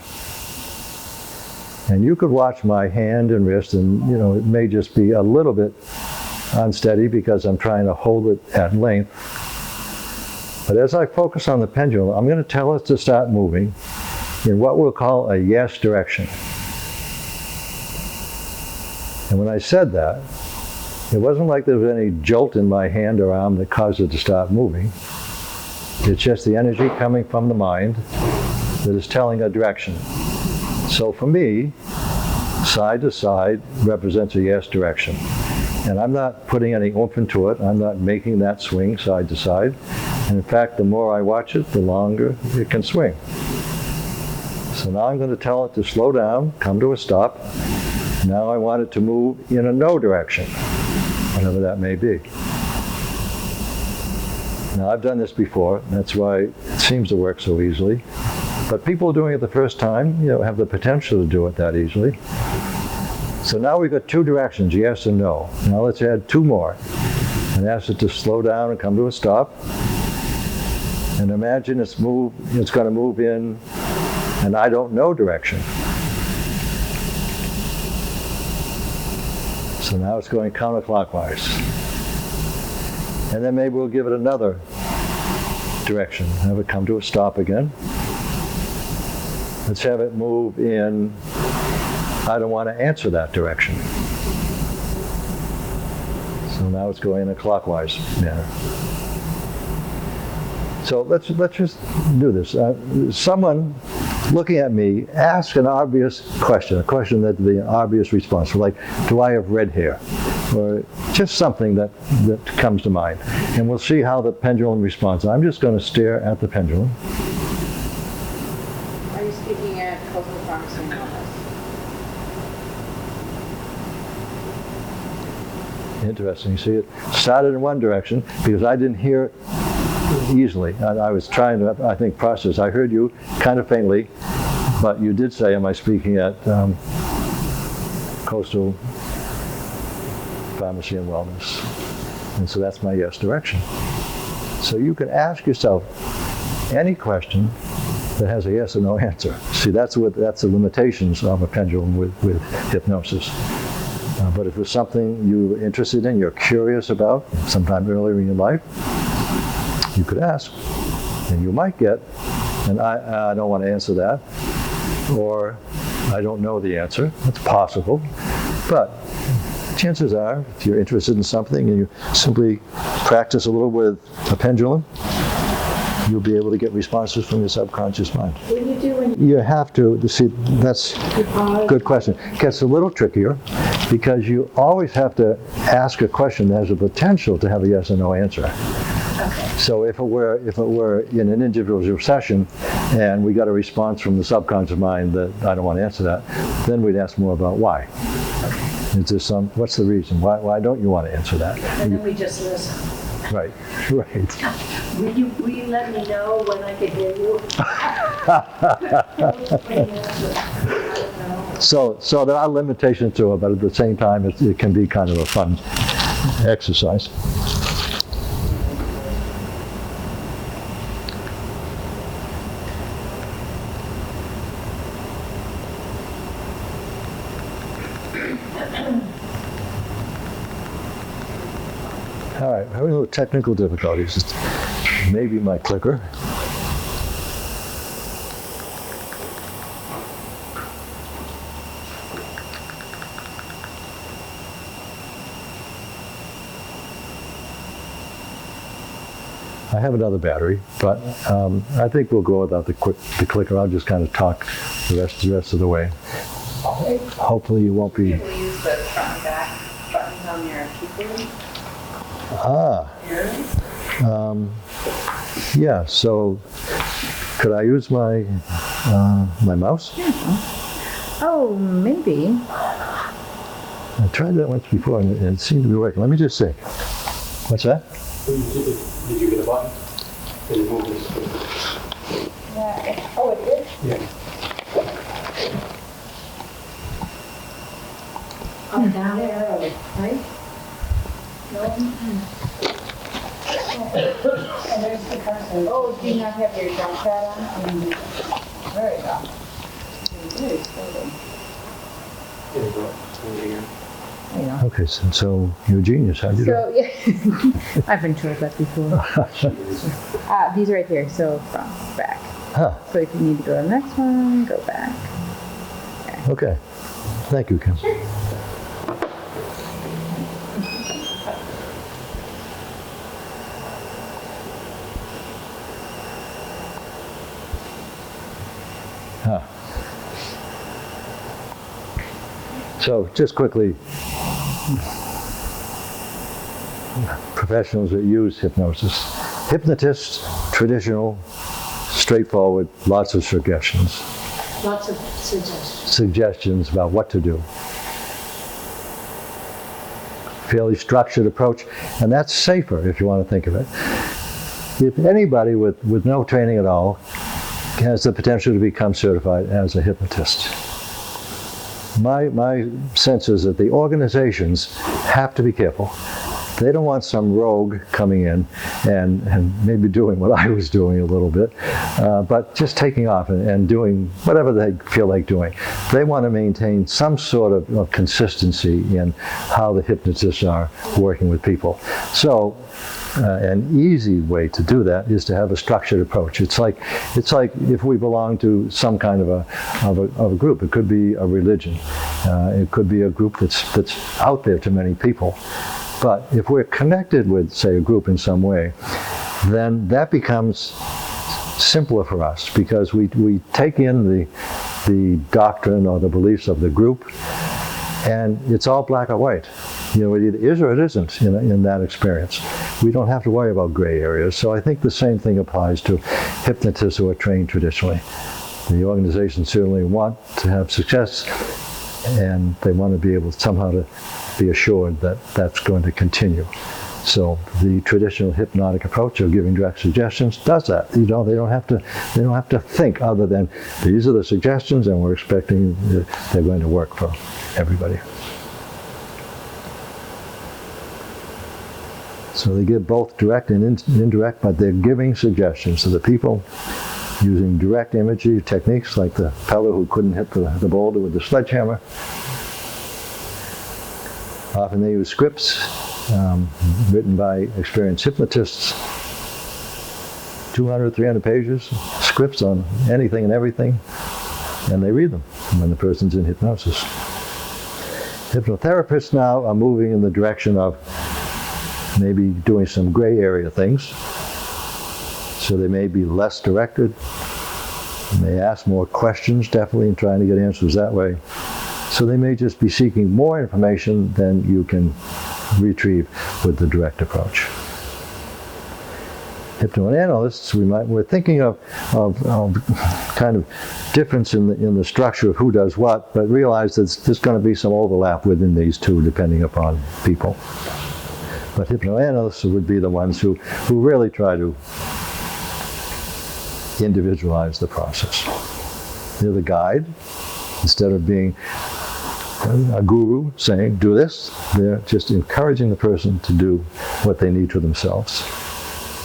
And you could watch my hand and wrist, and you know, it may just be a little bit unsteady because I'm trying to hold it at length. But as I focus on the pendulum, I'm going to tell it to start moving in what we'll call a yes direction. And when I said that, it wasn't like there was any jolt in my hand or arm that caused it to stop moving. It's just the energy coming from the mind that is telling a direction. So for me, side to side represents a yes direction. And I'm not putting any oomph into it. I'm not making that swing side to side. And in fact, the more I watch it, the longer it can swing. So now I'm going to tell it to slow down, come to a stop. Now I want it to move in a no direction, whatever that may be. Now I've done this before, and that's why it seems to work so easily. But people doing it the first time, you know, have the potential to do it that easily. So now we've got two directions, yes and no. Now let's add two more. And ask it to slow down and come to a stop. And imagine it's going to move in an I don't know direction. So now it's going counterclockwise. And then maybe we'll give it another direction. Have it come to a stop again. Let's have it move in, I don't want to answer that direction. So now it's going in a clockwise manner. So let's just do this. Someone looking at me, ask an obvious question, a question that the obvious response, like, do I have red hair? Or just something that comes to mind. And we'll see how the pendulum responds. I'm just going to stare at the pendulum. Are you speaking at Coastal Pharmacy and Wellness? Interesting. You see, it started in one direction because I didn't hear it easily. I was trying to, I think, process. I heard you kind of faintly, but you did say, am I speaking at Coastal Pharmacy and Wellness? And so that's my yes direction. So you can ask yourself any question that has a yes or no answer. See, that's the limitations of a pendulum with hypnosis. But if it's something you're interested in, you're curious about, sometime earlier in your life, you could ask. And you might get, and I don't want to answer that, or I don't know the answer. It's possible. But chances are, if you're interested in something and you simply practice a little with a pendulum, you'll be able to get responses from your subconscious mind. What do you do when You have to see, that's a good question. It gets a little trickier because you always have to ask a question that has a potential to have a yes or no answer. So if it were in an individual session and we got a response from the subconscious mind that I don't want to answer that, then we'd ask more about why. Is there what's the reason? Why don't you want to answer that? and then we just listen. Right, right. Will you let me know when I can hear you? So there are limitations to it, but at the same time, it can be kind of a fun exercise. All right, having a little technical difficulties. It's maybe my clicker. I have another battery, but I think we'll go without the clicker. I'll just kind of talk the rest of the way. Hopefully you won't be. You can use the front and back buttons on your keyboard. Yeah, so could I use my my mouse? Oh, maybe. I tried that once before and it seemed to be working. Let me just see. What's that? Did you get a button? Did it move this? Yeah. Oh, it did? Yeah. Oh, down there, right? No? And there's the cursor. Oh, do you not have your jump pad on? There you go. Very exciting. There you go. There you go. There you go. Okay, so you're a genius. How'd you do it? So, yeah. I've been told that before. These are right here, so front, back. Huh, So if you need to go to the next one, go back. okay. Thank you, Kim. Huh. So just quickly, professionals that use hypnosis. Hypnotists, traditional, straightforward, lots of suggestions. Lots of suggestions. Suggestions about what to do. Fairly structured approach, and that's safer if you want to think of it. If anybody with no training at all has the potential to become certified as a hypnotist. My sense is that the organizations have to be careful. They don't want some rogue coming in and maybe doing what I was doing a little bit, but just taking off and doing whatever they feel like doing. They want to maintain some sort of consistency in how the hypnotists are working with people. So an easy way to do that is to have a structured approach. It's like if we belong to some kind of a group. It could be a religion. It could be a group that's out there to many people. But if we're connected with, say, a group in some way, then that becomes simpler for us because we take in the doctrine or the beliefs of the group, and it's all black or white. You know, it either is or it isn't in that experience. We don't have to worry about gray areas. So I think the same thing applies to hypnotists who are trained traditionally. The organizations certainly want to have success, and they want to be able somehow to be assured that that's going to continue. So the traditional hypnotic approach of giving direct suggestions does that. You know, they don't have to think other than these are the suggestions, and we're expecting they're going to work for everybody. So they give both direct and indirect, but they're giving suggestions to the people using direct imagery techniques like the fellow who couldn't hit the boulder with the sledgehammer. Often they use scripts written by experienced hypnotists, 200, 300 pages, scripts on anything and everything, and they read them when the person's in hypnosis. Hypnotherapists now are moving in the direction of maybe doing some gray area things. So they may be less directed. They may ask more questions, definitely, and trying to get answers that way. So they may just be seeking more information than you can retrieve with the direct approach. Hypnoanalysts, we're thinking of kind of difference in the structure of who does what, but realize that there's going to be some overlap within these two depending upon people. But hypnoanalysts would be the ones who really try to individualize the process. They're the guide. Instead of being a guru saying, do this, they're just encouraging the person to do what they need for themselves.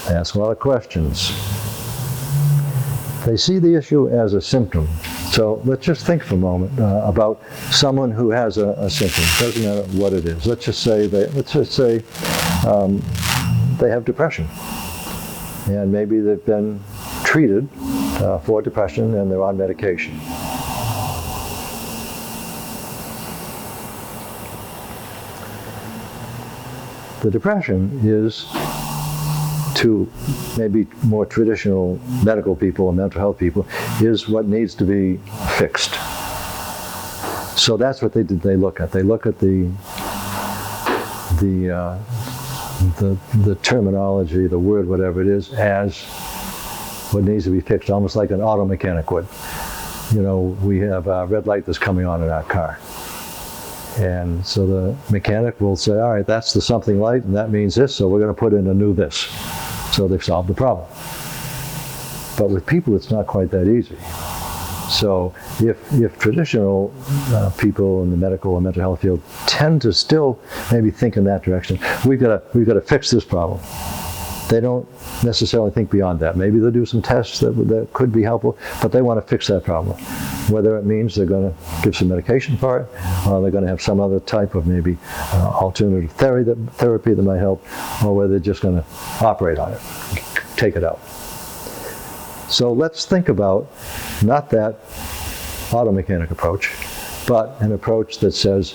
They ask a lot of questions. They see the issue as a symptom. So let's just think for a moment about someone who has a symptom. Doesn't matter what it is. Let's just say they have depression, and maybe they've been treated for depression and they're on medication. The depression is, to maybe more traditional medical people or mental health people, is what needs to be fixed. So that's what they look at. They look at the terminology, the word, whatever it is, as what needs to be fixed, almost like an auto mechanic would. You know, we have a red light that's coming on in our car. And so the mechanic will say, all right, that's the something light, and that means this, so we're going to put in a new this. So they've solved the problem. But with people, it's not quite that easy. So if traditional people in the medical or mental health field tend to still maybe think in that direction, we've got to fix this problem. They don't necessarily think beyond that. Maybe they'll do some tests that could be helpful, but they want to fix that problem. Whether it means they're going to give some medication for it, or they're going to have some other type of maybe alternative therapy that might help, or whether they're just going to operate on it, take it out. So let's think about not that auto mechanic approach, but an approach that says,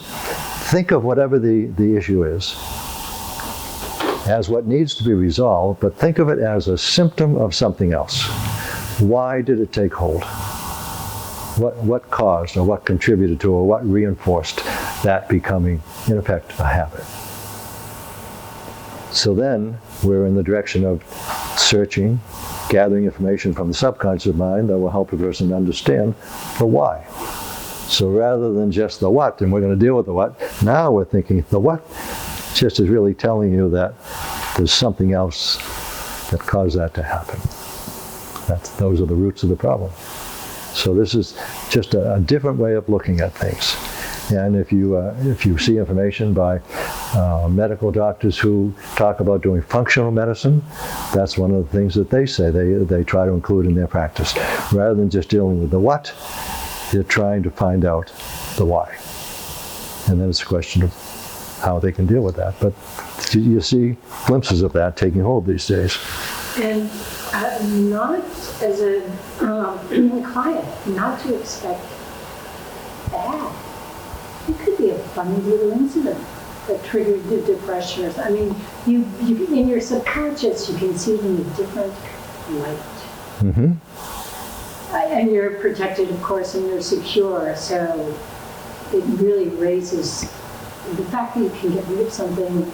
think of whatever the issue is as what needs to be resolved, but think of it as a symptom of something else. Why did it take hold? What caused, or what contributed to, or what reinforced that becoming, in effect, a habit? So then we're in the direction of searching, gathering information from the subconscious mind that will help a person understand the why. So rather than just the what, and we're going to deal with the what, now we're thinking the what just is really telling you that there's something else that caused that to happen. Those are the roots of the problem. So this is just a different way of looking at things. And if you see information by medical doctors who talk about doing functional medicine, that's one of the things that they say they try to include in their practice. Rather than just dealing with the what, they're trying to find out the why. And then it's a question of how they can deal with that. But you see glimpses of that taking hold these days. And not as a client, not to expect bad. It could be a funny little incident that triggered the depression. I mean, you in your subconscious, you can see it in a different light. Mm-hmm. And you're protected, of course, and you're secure. So it really raises the fact that you can get rid of something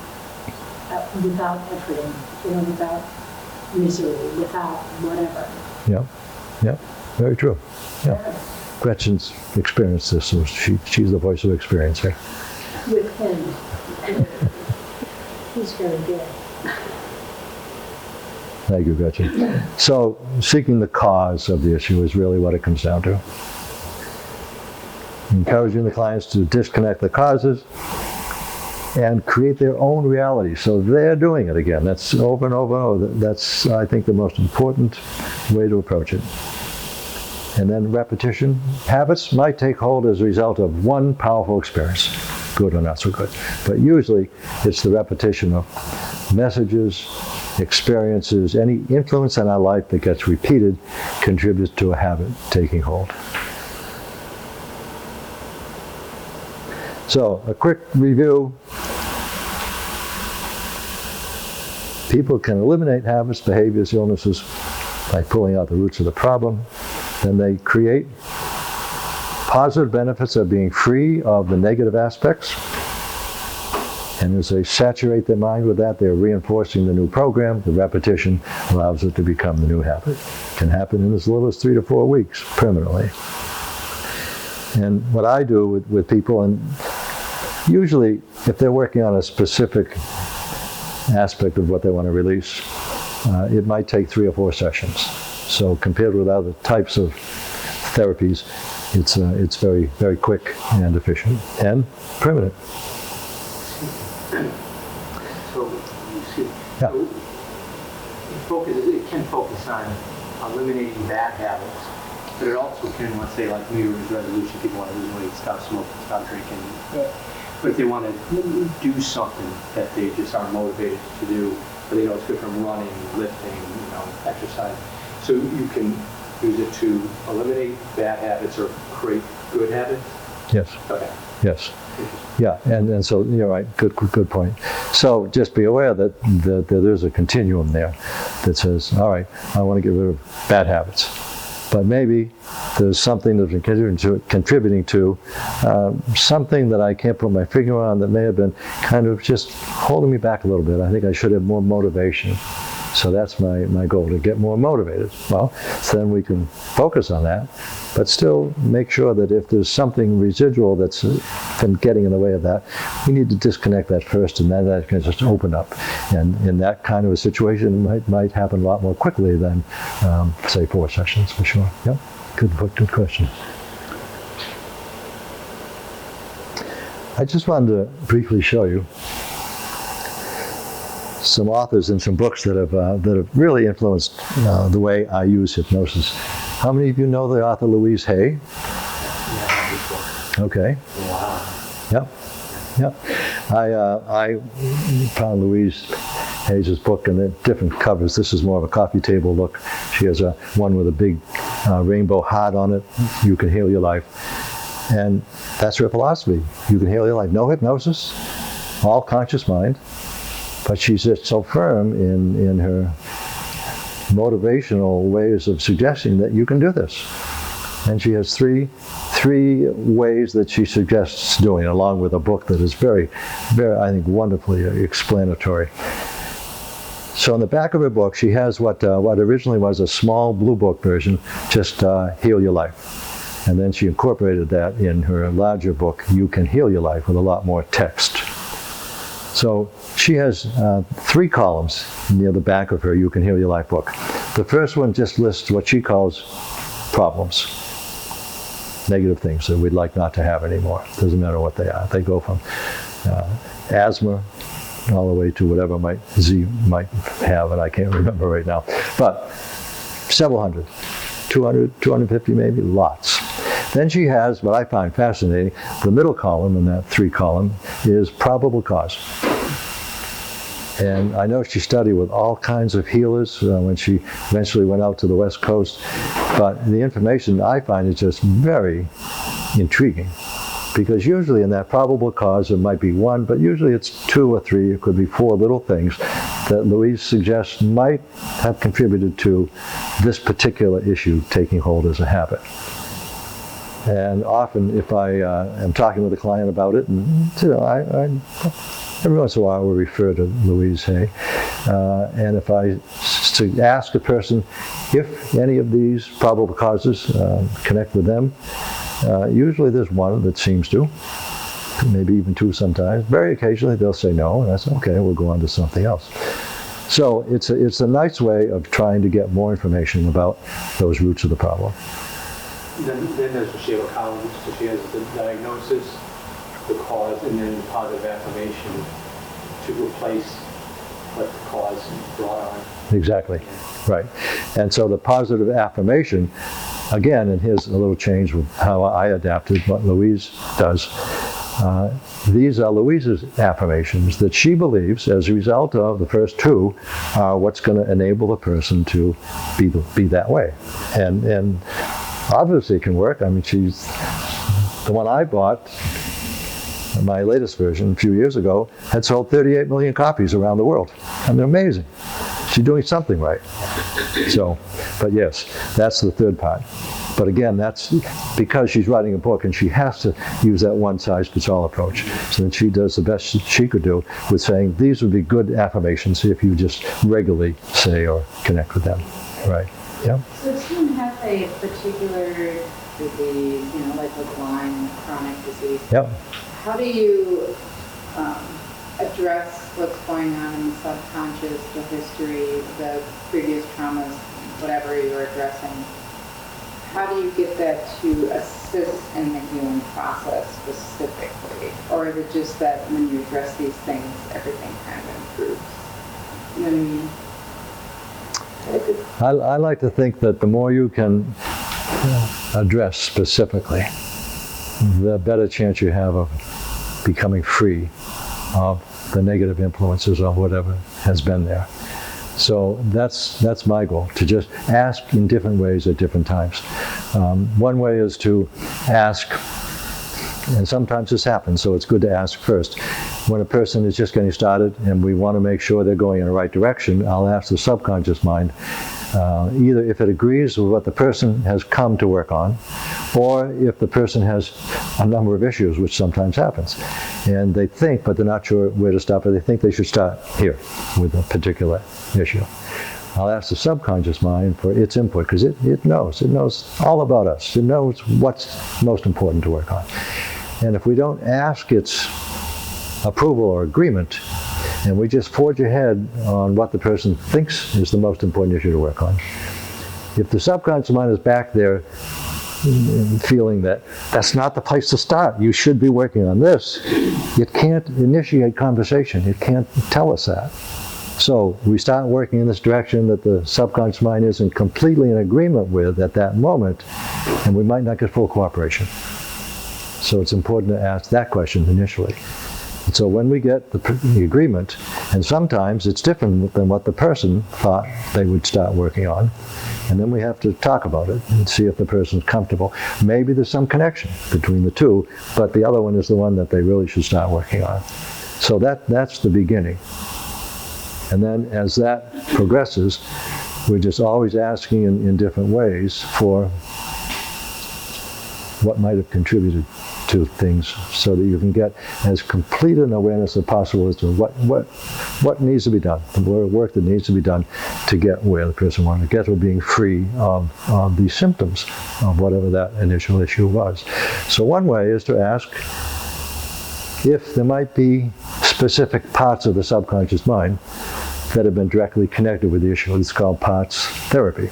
without efforting, without misery, without whatever. Yeah, very true. Yeah. Gretchen's experienced this, so she's the voice of experience here. With him. He's very good. Thank you, Gretchen. So seeking the cause of the issue is really what it comes down to. Encouraging the clients to disconnect the causes and create their own reality. So they're doing it again. That's over and over and over. That's, I think, the most important way to approach it. And then repetition. Habits might take hold as a result of one powerful experience, good or not so good. But usually it's the repetition of messages, experiences, any influence in our life that gets repeated contributes to a habit taking hold. So, a quick review. People can eliminate habits, behaviors, illnesses by pulling out the roots of the problem. Then they create positive benefits of being free of the negative aspects. And as they saturate their mind with that, they're reinforcing the new program. The repetition allows it to become the new habit. It can happen in as little as 3 to 4 weeks, permanently. And what I do with people, and usually if they're working on a specific aspect of what they want to release, it might take 3 or 4 sessions. So compared with other types of therapies, it's very, very quick and efficient and permanent. So, Yeah. it can focus on eliminating bad habits, but it also can, let's say, like New Year's resolution, people want to lose weight, stop smoking, stop drinking. But if they want to do something that they just aren't motivated to do, but they know it's good from running, lifting, exercise. So you can use it to eliminate bad habits or create good habits? Yes. Okay. Yes. Yeah, and so you're right. Good point. So just be aware that there's a continuum there that says, all right, I want to get rid of bad habits, but maybe there's something that's contributing to something that I can't put my finger on that may have been kind of just holding me back a little bit. I think I should have more motivation. So that's my goal, to get more motivated. Well, so then we can focus on that, but still make sure that if there's something residual that's been getting in the way of that, we need to disconnect that first, and then that can just open up. And in that kind of a situation, it might happen a lot more quickly than, say, 4 sessions for sure. Yep, good question. I just wanted to briefly show you some authors and some books that have really influenced the way I use hypnosis. How many of you know the author Louise Hay? Yeah, this book. Okay. Wow. Yep. I found Louise Hayes' book in different covers. This is more of a coffee table look. She has one with a big rainbow heart on it. You can heal your life. And that's her philosophy. You can heal your life. No hypnosis, all conscious mind. But she's just so firm in her motivational ways of suggesting that you can do this. And she has three ways that she suggests doing, along with a book that is very, very, I think, wonderfully explanatory. So in the back of her book, she has what originally was a small blue book version, just Heal Your Life. And then she incorporated that in her larger book, You Can Heal Your Life, with a lot more text. So she has 3 columns near the back of her You Can Heal Your Life book. The first one just lists what she calls problems, negative things that we'd like not to have anymore. Doesn't matter what they are. They go from asthma all the way to whatever Z might have, and I can't remember right now. But several hundred, 200, 250 maybe, lots. Then she has, what I find fascinating, the middle column in that 3 column is probable cause. And I know she studied with all kinds of healers when she eventually went out to the West Coast. But the information I find is just very intriguing. Because usually in that probable cause, it might be 1, but usually it's 2 or 3, it could be 4 little things that Louise suggests might have contributed to this particular issue taking hold as a habit. And often, if I am talking with a client about it, and every once in a while we'll refer to Louise Hay, and if I ask a person if any of these probable causes connect with them, usually there's 1 that seems to, maybe even 2 sometimes. Very occasionally they'll say no, and I say, okay, we'll go on to something else. So it's a nice way of trying to get more information about those roots of the problem. Then there's she have a column, so she has the diagnosis, the cause, and then positive affirmation to replace what the cause brought on. Exactly, right. And so the positive affirmation, again, and here's a little change with how I adapted what Louise does. These are Louise's affirmations that she believes, as a result of the first 2, are what's going to enable the person to be that way. And obviously it can work. I mean, she's the one I bought, my latest version a few years ago, had sold 38 million copies around the world. I mean, amazing. She's doing something right. So, but yes, that's the 3rd part. But again, that's because she's writing a book and she has to use that one-size-fits-all approach. So then she does the best she could do with saying, these would be good affirmations if you just regularly say or connect with them. Right. Yeah. So if someone has a particular disease, like with Lyme, chronic disease, Yep. how do you address what's going on in the subconscious, the history, the previous traumas, whatever you're addressing, how do you get that to assist in the healing process specifically? Or is it just that when you address these things, everything kind of improves? You know what I mean? I like to think that the more you can address specifically, the better chance you have of becoming free of the negative influences of whatever has been there. So that's my goal, to just ask in different ways at different times. One way is to ask, and sometimes this happens, so it's good to ask first. When a person is just getting started and we want to make sure they're going in the right direction, I'll ask the subconscious mind, either if it agrees with what the person has come to work on, or if the person has a number of issues, which sometimes happens. And they think, but they're not sure where to stop, but they think they should start here with a particular issue. I'll ask the subconscious mind for its input, because it knows all about us. It knows what's most important to work on. And if we don't ask its approval or agreement, and we just forge ahead on what the person thinks is the most important issue to work on, if the subconscious mind is back there feeling that that's not the place to start, you should be working on this, it can't initiate conversation. It can't tell us that. So we start working in this direction that the subconscious mind isn't completely in agreement with at that moment, and we might not get full cooperation. So it's important to ask that question initially. And so when we get the agreement, and sometimes it's different than what the person thought they would start working on, and then we have to talk about it and see if the person's comfortable. Maybe there's some connection between the two, but the other one is the one that they really should start working on. So that's the beginning. And then as that progresses, we're just always asking in different ways for what might have contributed to things, so that you can get as complete an awareness as possible as to what needs to be done, the work that needs to be done to get where the person wanted to get, to being free of the symptoms of whatever that initial issue was. So one way is to ask if there might be specific parts of the subconscious mind that have been directly connected with the issue. It's called parts therapy.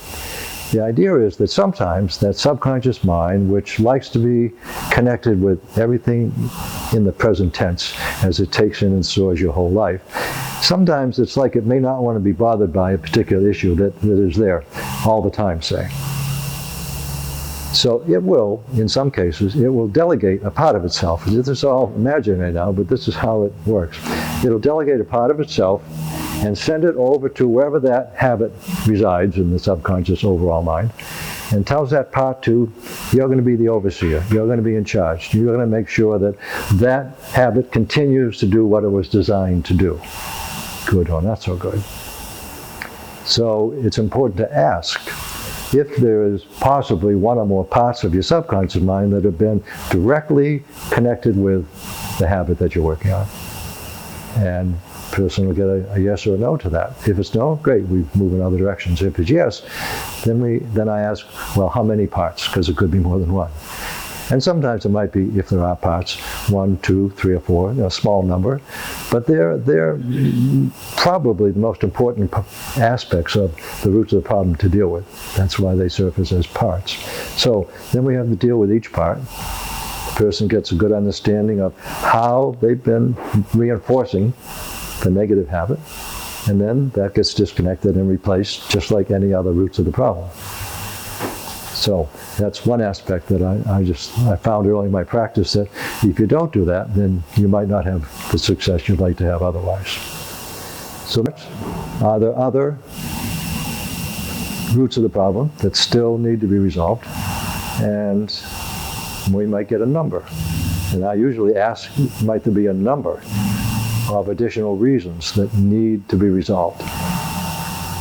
The idea is that sometimes that subconscious mind, which likes to be connected with everything in the present tense as it takes in and stores your whole life, sometimes it's like it may not want to be bothered by a particular issue that is there all the time, say. So it will, in some cases, it will delegate a part of itself. This is all imaginary now, but this is how it works. It'll delegate a part of itself and send it over to wherever that habit resides in the subconscious overall mind, and tells that part to, you're going to be the overseer, you're going to be in charge, you're going to make sure that that habit continues to do what it was designed to do, good or not so good. So it's important to ask if there is possibly one or more parts of your subconscious mind that have been directly connected with the habit that you're working on. And the person will get a yes or a no to that. If it's no, great, we move in other directions. If it's yes, then I ask, well, how many parts? Because it could be more than one. And sometimes it might be, if there are parts, 1, 2, 3, or 4, a small number. But they're probably the most important aspects of the roots of the problem to deal with. That's why they surface as parts. So then we have to deal with each part. The person gets a good understanding of how they've been reinforcing the negative habit, and then that gets disconnected and replaced just like any other roots of the problem. So that's one aspect that I found early in my practice, that if you don't do that, then you might not have the success you'd like to have otherwise. So are there other roots of the problem that still need to be resolved? And we might get a number. And I usually ask, might there be a number of additional reasons that need to be resolved?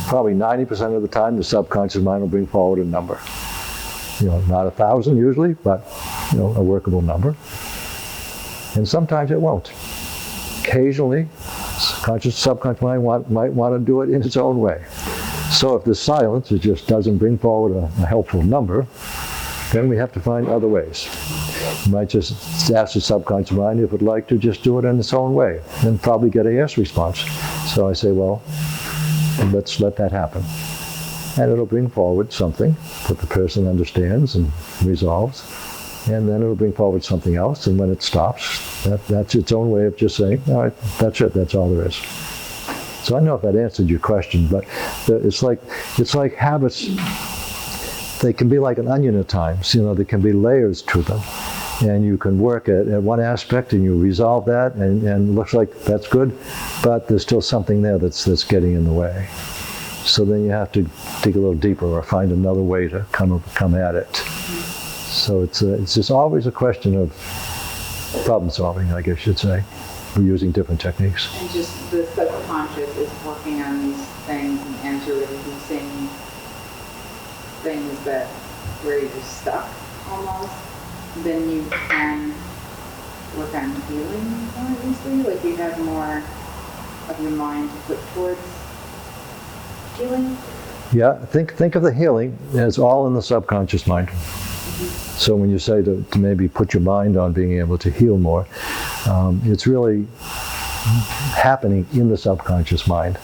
Probably 90% of the time, the subconscious mind will bring forward a number. Not 1,000 usually, but a workable number. And sometimes it won't. Occasionally, subconscious mind might want to do it in its own way. So if there's silence, it just doesn't bring forward a helpful number, then we have to find other ways. You might just ask the subconscious mind if it would like to just do it in its own way, and probably get a yes response. So I say, well, let's let that happen. And it'll bring forward something that the person understands and resolves. And then it'll bring forward something else, and when it stops, that's its own way of just saying, all right, that's it, that's all there is. So I don't know if that answered your question, but it's like habits. They can be like an onion at times. There can be layers to them. And you can work at one aspect and you resolve that, and it looks like that's good, but there's still something there that's getting in the way. So then you have to dig a little deeper or find another way to come at it. So it's just always a question of problem solving, I guess you'd say. We're using different techniques. And just the subconscious is working on these things and you're releasing things that where you're stuck almost, then you can work on healing more easily. Like you have more of your mind to put towards healing. Yeah, think of the healing as all in the subconscious mind. So when you say to maybe put your mind on being able to heal more, it's really happening in the subconscious mind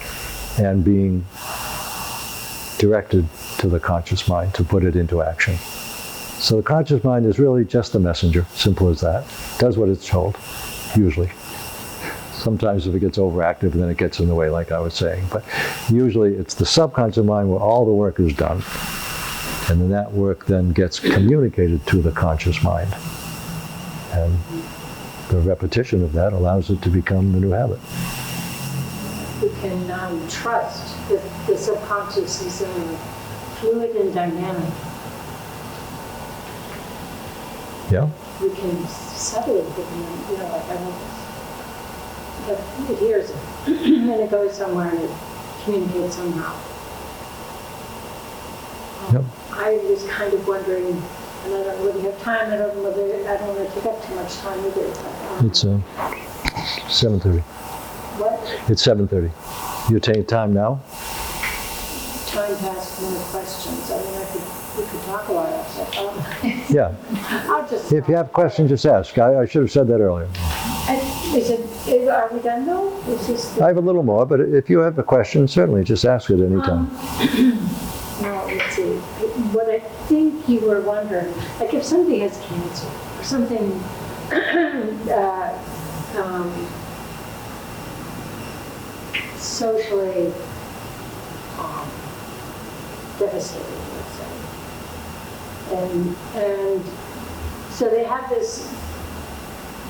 and being directed to the conscious mind to put it into action. So the conscious mind is really just the messenger, simple as that. Does what it's told, usually. Sometimes if it gets overactive, then it gets in the way, like I was saying. But usually it's the subconscious mind where all the work is done. And then that work then gets communicated to the conscious mind. And the repetition of that allows it to become the new habit. We can trust that the subconscious is fluid and dynamic. Yeah? We can settle it, like I want this. But it hears it, and it goes somewhere and it communicates somehow. Yep. I was kind of wondering, and I don't really have time, I don't want to take up too much time either. But, It's 7:30. what? It's 7:30. You take time now? Time to ask more questions. I mean, we could talk a lot. Yeah. I'll just. If you have questions, just ask. I should have said that earlier. Are we done though? Is this I have a little more, but if you have a question, certainly just ask it any time. No, let's see. What I think you were wondering, like if somebody has cancer or something socially devastating, let's say. And so they have this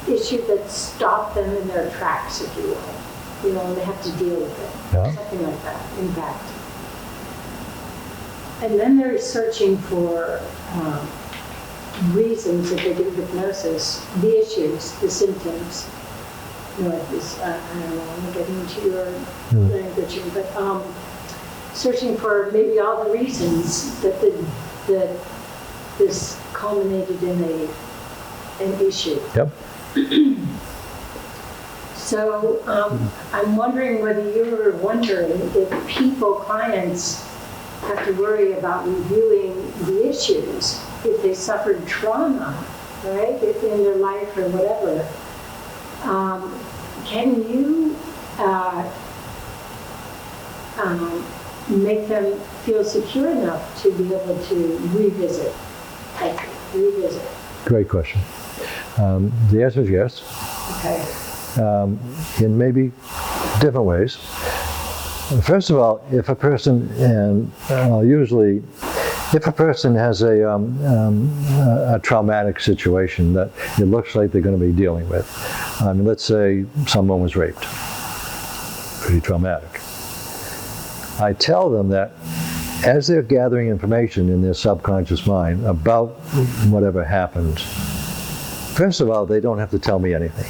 issue that stopped them in their tracks, if you will. And they have to deal with it. Yeah. Something like that, in fact. And then they're searching for reasons that they do hypnosis, the issues, the symptoms. Like this, I don't know, I'm getting into your language, but searching for maybe all the reasons that this culminated in an issue. Yep. So I'm wondering whether you were wondering if clients have to worry about reviewing the issues if they suffered trauma, right, if in their life or whatever. Can you make them feel secure enough to be able to revisit? Great question. The answer is yes. Okay. In maybe different ways. First of all, if a person, usually, if a person has a traumatic situation that it looks like they're going to be dealing with, let's say someone was raped, pretty traumatic. I tell them that as they're gathering information in their subconscious mind about whatever happened, first of all, they don't have to tell me anything.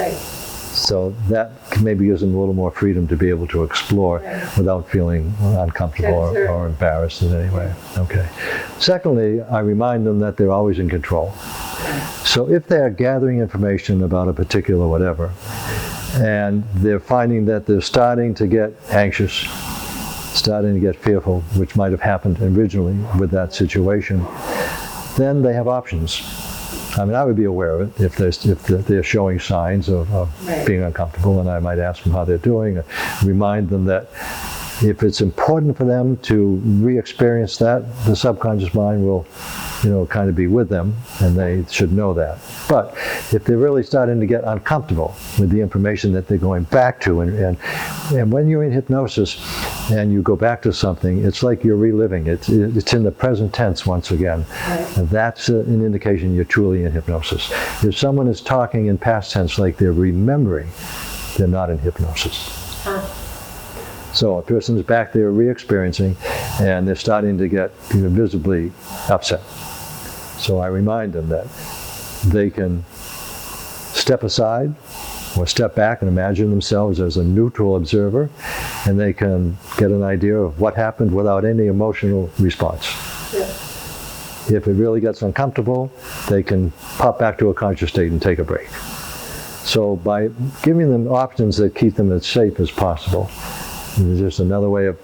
Right. So that maybe gives them a little more freedom to be able to explore without feeling uncomfortable or embarrassed in any way. Okay. Secondly, I remind them that they're always in control. So if they're gathering information about a particular whatever, and they're finding that they're starting to get anxious, starting to get fearful, which might have happened originally with that situation, then they have options. I mean, I would be aware of it if they're showing signs of Right. being uncomfortable, and I might ask them how they're doing, remind them that if it's important for them to re-experience that, the subconscious mind will, kind of be with them, and they should know that. But if they're really starting to get uncomfortable with the information that they're going back to, and when you're in hypnosis and you go back to something, it's like you're reliving it. It's in the present tense once again. Right. And that's an indication you're truly in hypnosis. If someone is talking in past tense like they're remembering, they're not in hypnosis. So a person is back there re-experiencing, and they're starting to get visibly upset. So I remind them that they can step aside or step back and imagine themselves as a neutral observer, and they can get an idea of what happened without any emotional response. Yeah. If it really gets uncomfortable, they can pop back to a conscious state and take a break. So by giving them options that keep them as safe as possible, it's just another way of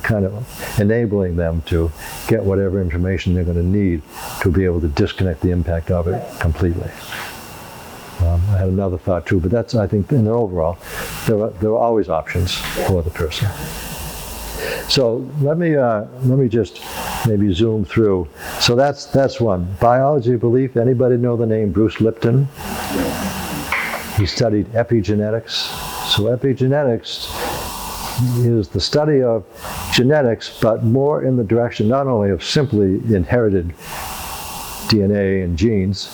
kind of enabling them to get whatever information they're going to need to be able to disconnect the impact of it completely. I had another thought too, but that's, I think, in the overall, there are always options for the person. So let me just maybe zoom through. So that's one. Biology of belief. Anybody know the name Bruce Lipton? He studied epigenetics. So epigenetics is the study of genetics, but more in the direction not only of simply inherited DNA and genes,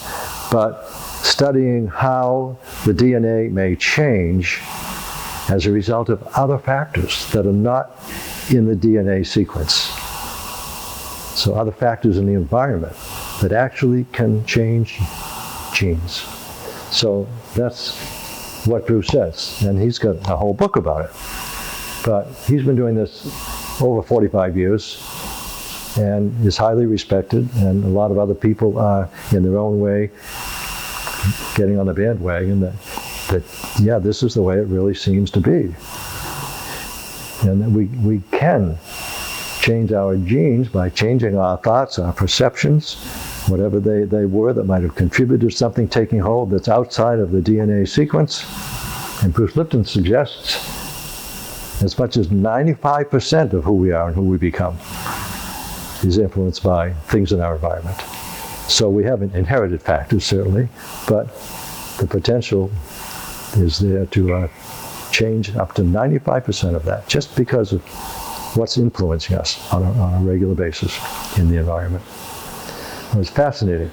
but studying how the DNA may change as a result of other factors that are not in the DNA sequence. So other factors in the environment that actually can change genes. So that's what Bruce says, and he's got a whole book about it. But he's been doing this over 45 years and is highly respected, and a lot of other people are, in their own way, getting on the bandwagon that yeah, this is the way it really seems to be. And that we can change our genes by changing our thoughts, our perceptions, whatever they were that might have contributed to something taking hold that's outside of the DNA sequence. And Bruce Lipton suggests as much as 95% of who we are and who we become is influenced by things in our environment. So we have inherited factors, certainly, but the potential is there to change up to 95% of that just because of what's influencing us on a regular basis in the environment. It was fascinating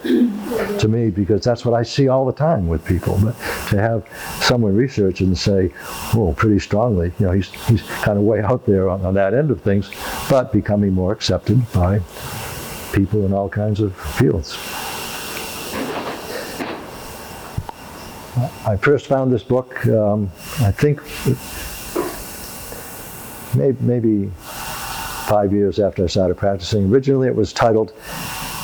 to me because that's what I see all the time with people. But to have someone research and say, "Oh, pretty strongly," he's kind of way out there on that end of things, but becoming more accepted by people in all kinds of fields. I first found this book, I think, maybe 5 years after I started practicing. Originally, it was titled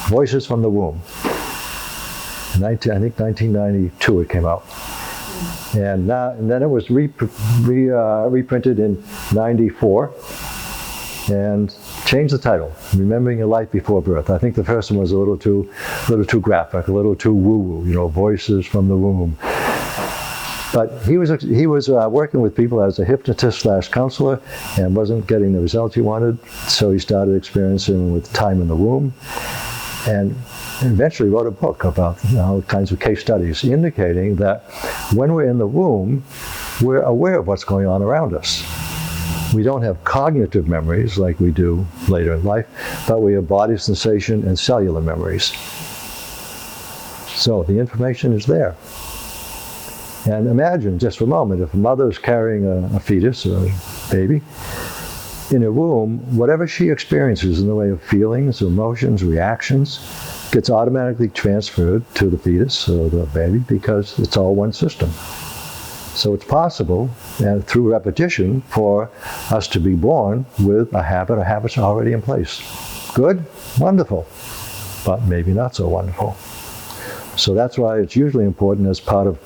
Voices from the Womb. I think 1992 it came out. And then it was reprinted in 94 and changed the title, Remembering Your Life Before Birth. I think the first one was a little too graphic, a little too woo-woo, Voices from the Womb. But he was working with people as a hypnotist/counselor and wasn't getting the results he wanted, so he started experimenting with time in the womb, and eventually wrote a book about all kinds of case studies indicating that when we're in the womb, we're aware of what's going on around us. We don't have cognitive memories like we do later in life, but we have body sensation and cellular memories. So the information is there. And imagine just for a moment, if a mother is carrying a fetus or a baby, in her womb, whatever she experiences in the way of feelings, emotions, reactions, gets automatically transferred to the fetus or the baby because it's all one system. So it's possible, through repetition, for us to be born with a habit or habits already in place. Good? Wonderful. But maybe not so wonderful. So that's why it's usually important, as part of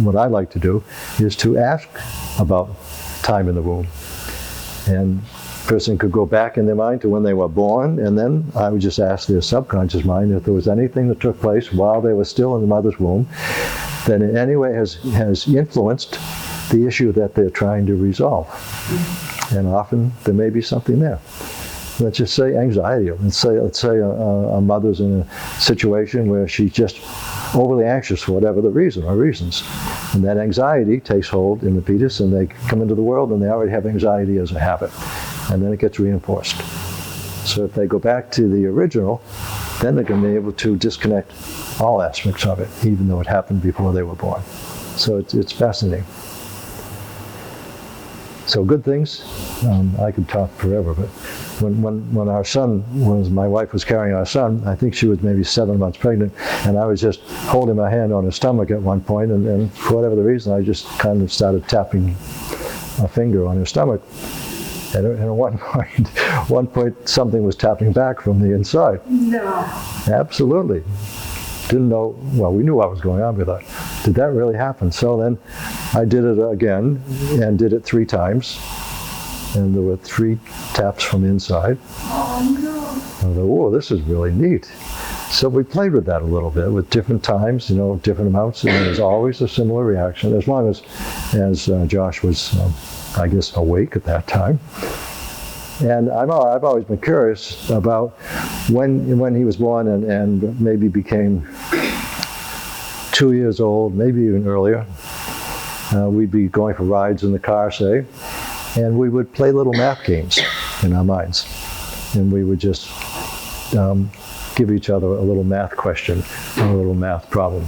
what I like to do, is to ask about time in the womb. And person could go back in their mind to when they were born, and then I would just ask their subconscious mind if there was anything that took place while they were still in the mother's womb that in any way has influenced the issue that they're trying to resolve. And often there may be something there. Let's just say anxiety. Let's say a mother's in a situation where she's just overly anxious for whatever the reason or reasons. And that anxiety takes hold in the fetus, and they come into the world and they already have anxiety as a habit. And then it gets reinforced. So if they go back to the original, then they're going to be able to disconnect all aspects of it, even though it happened before they were born. So it's fascinating. So good things, I could talk forever, but when our son my wife was carrying our son, I think she was maybe 7 months pregnant, and I was just holding my hand on her stomach at one point, and for whatever the reason, I just kind of started tapping a finger on her stomach. And at one point, something was tapping back from the inside. No. Absolutely. Didn't know, well, we knew what was going on with that. Did that really happen? So then I did it again and did it 3 times. And there were 3 taps from inside. Oh, no. I thought, whoa, this is really neat. So we played with that a little bit with different times, different amounts. And there was always a similar reaction as long as Josh was, I guess, awake at that time. And I've always been curious about when he was born and maybe became 2 years old, maybe even earlier. We'd be going for rides in the car, say, and we would play little math games in our minds. And we would just give each other a little math question or a little math problem.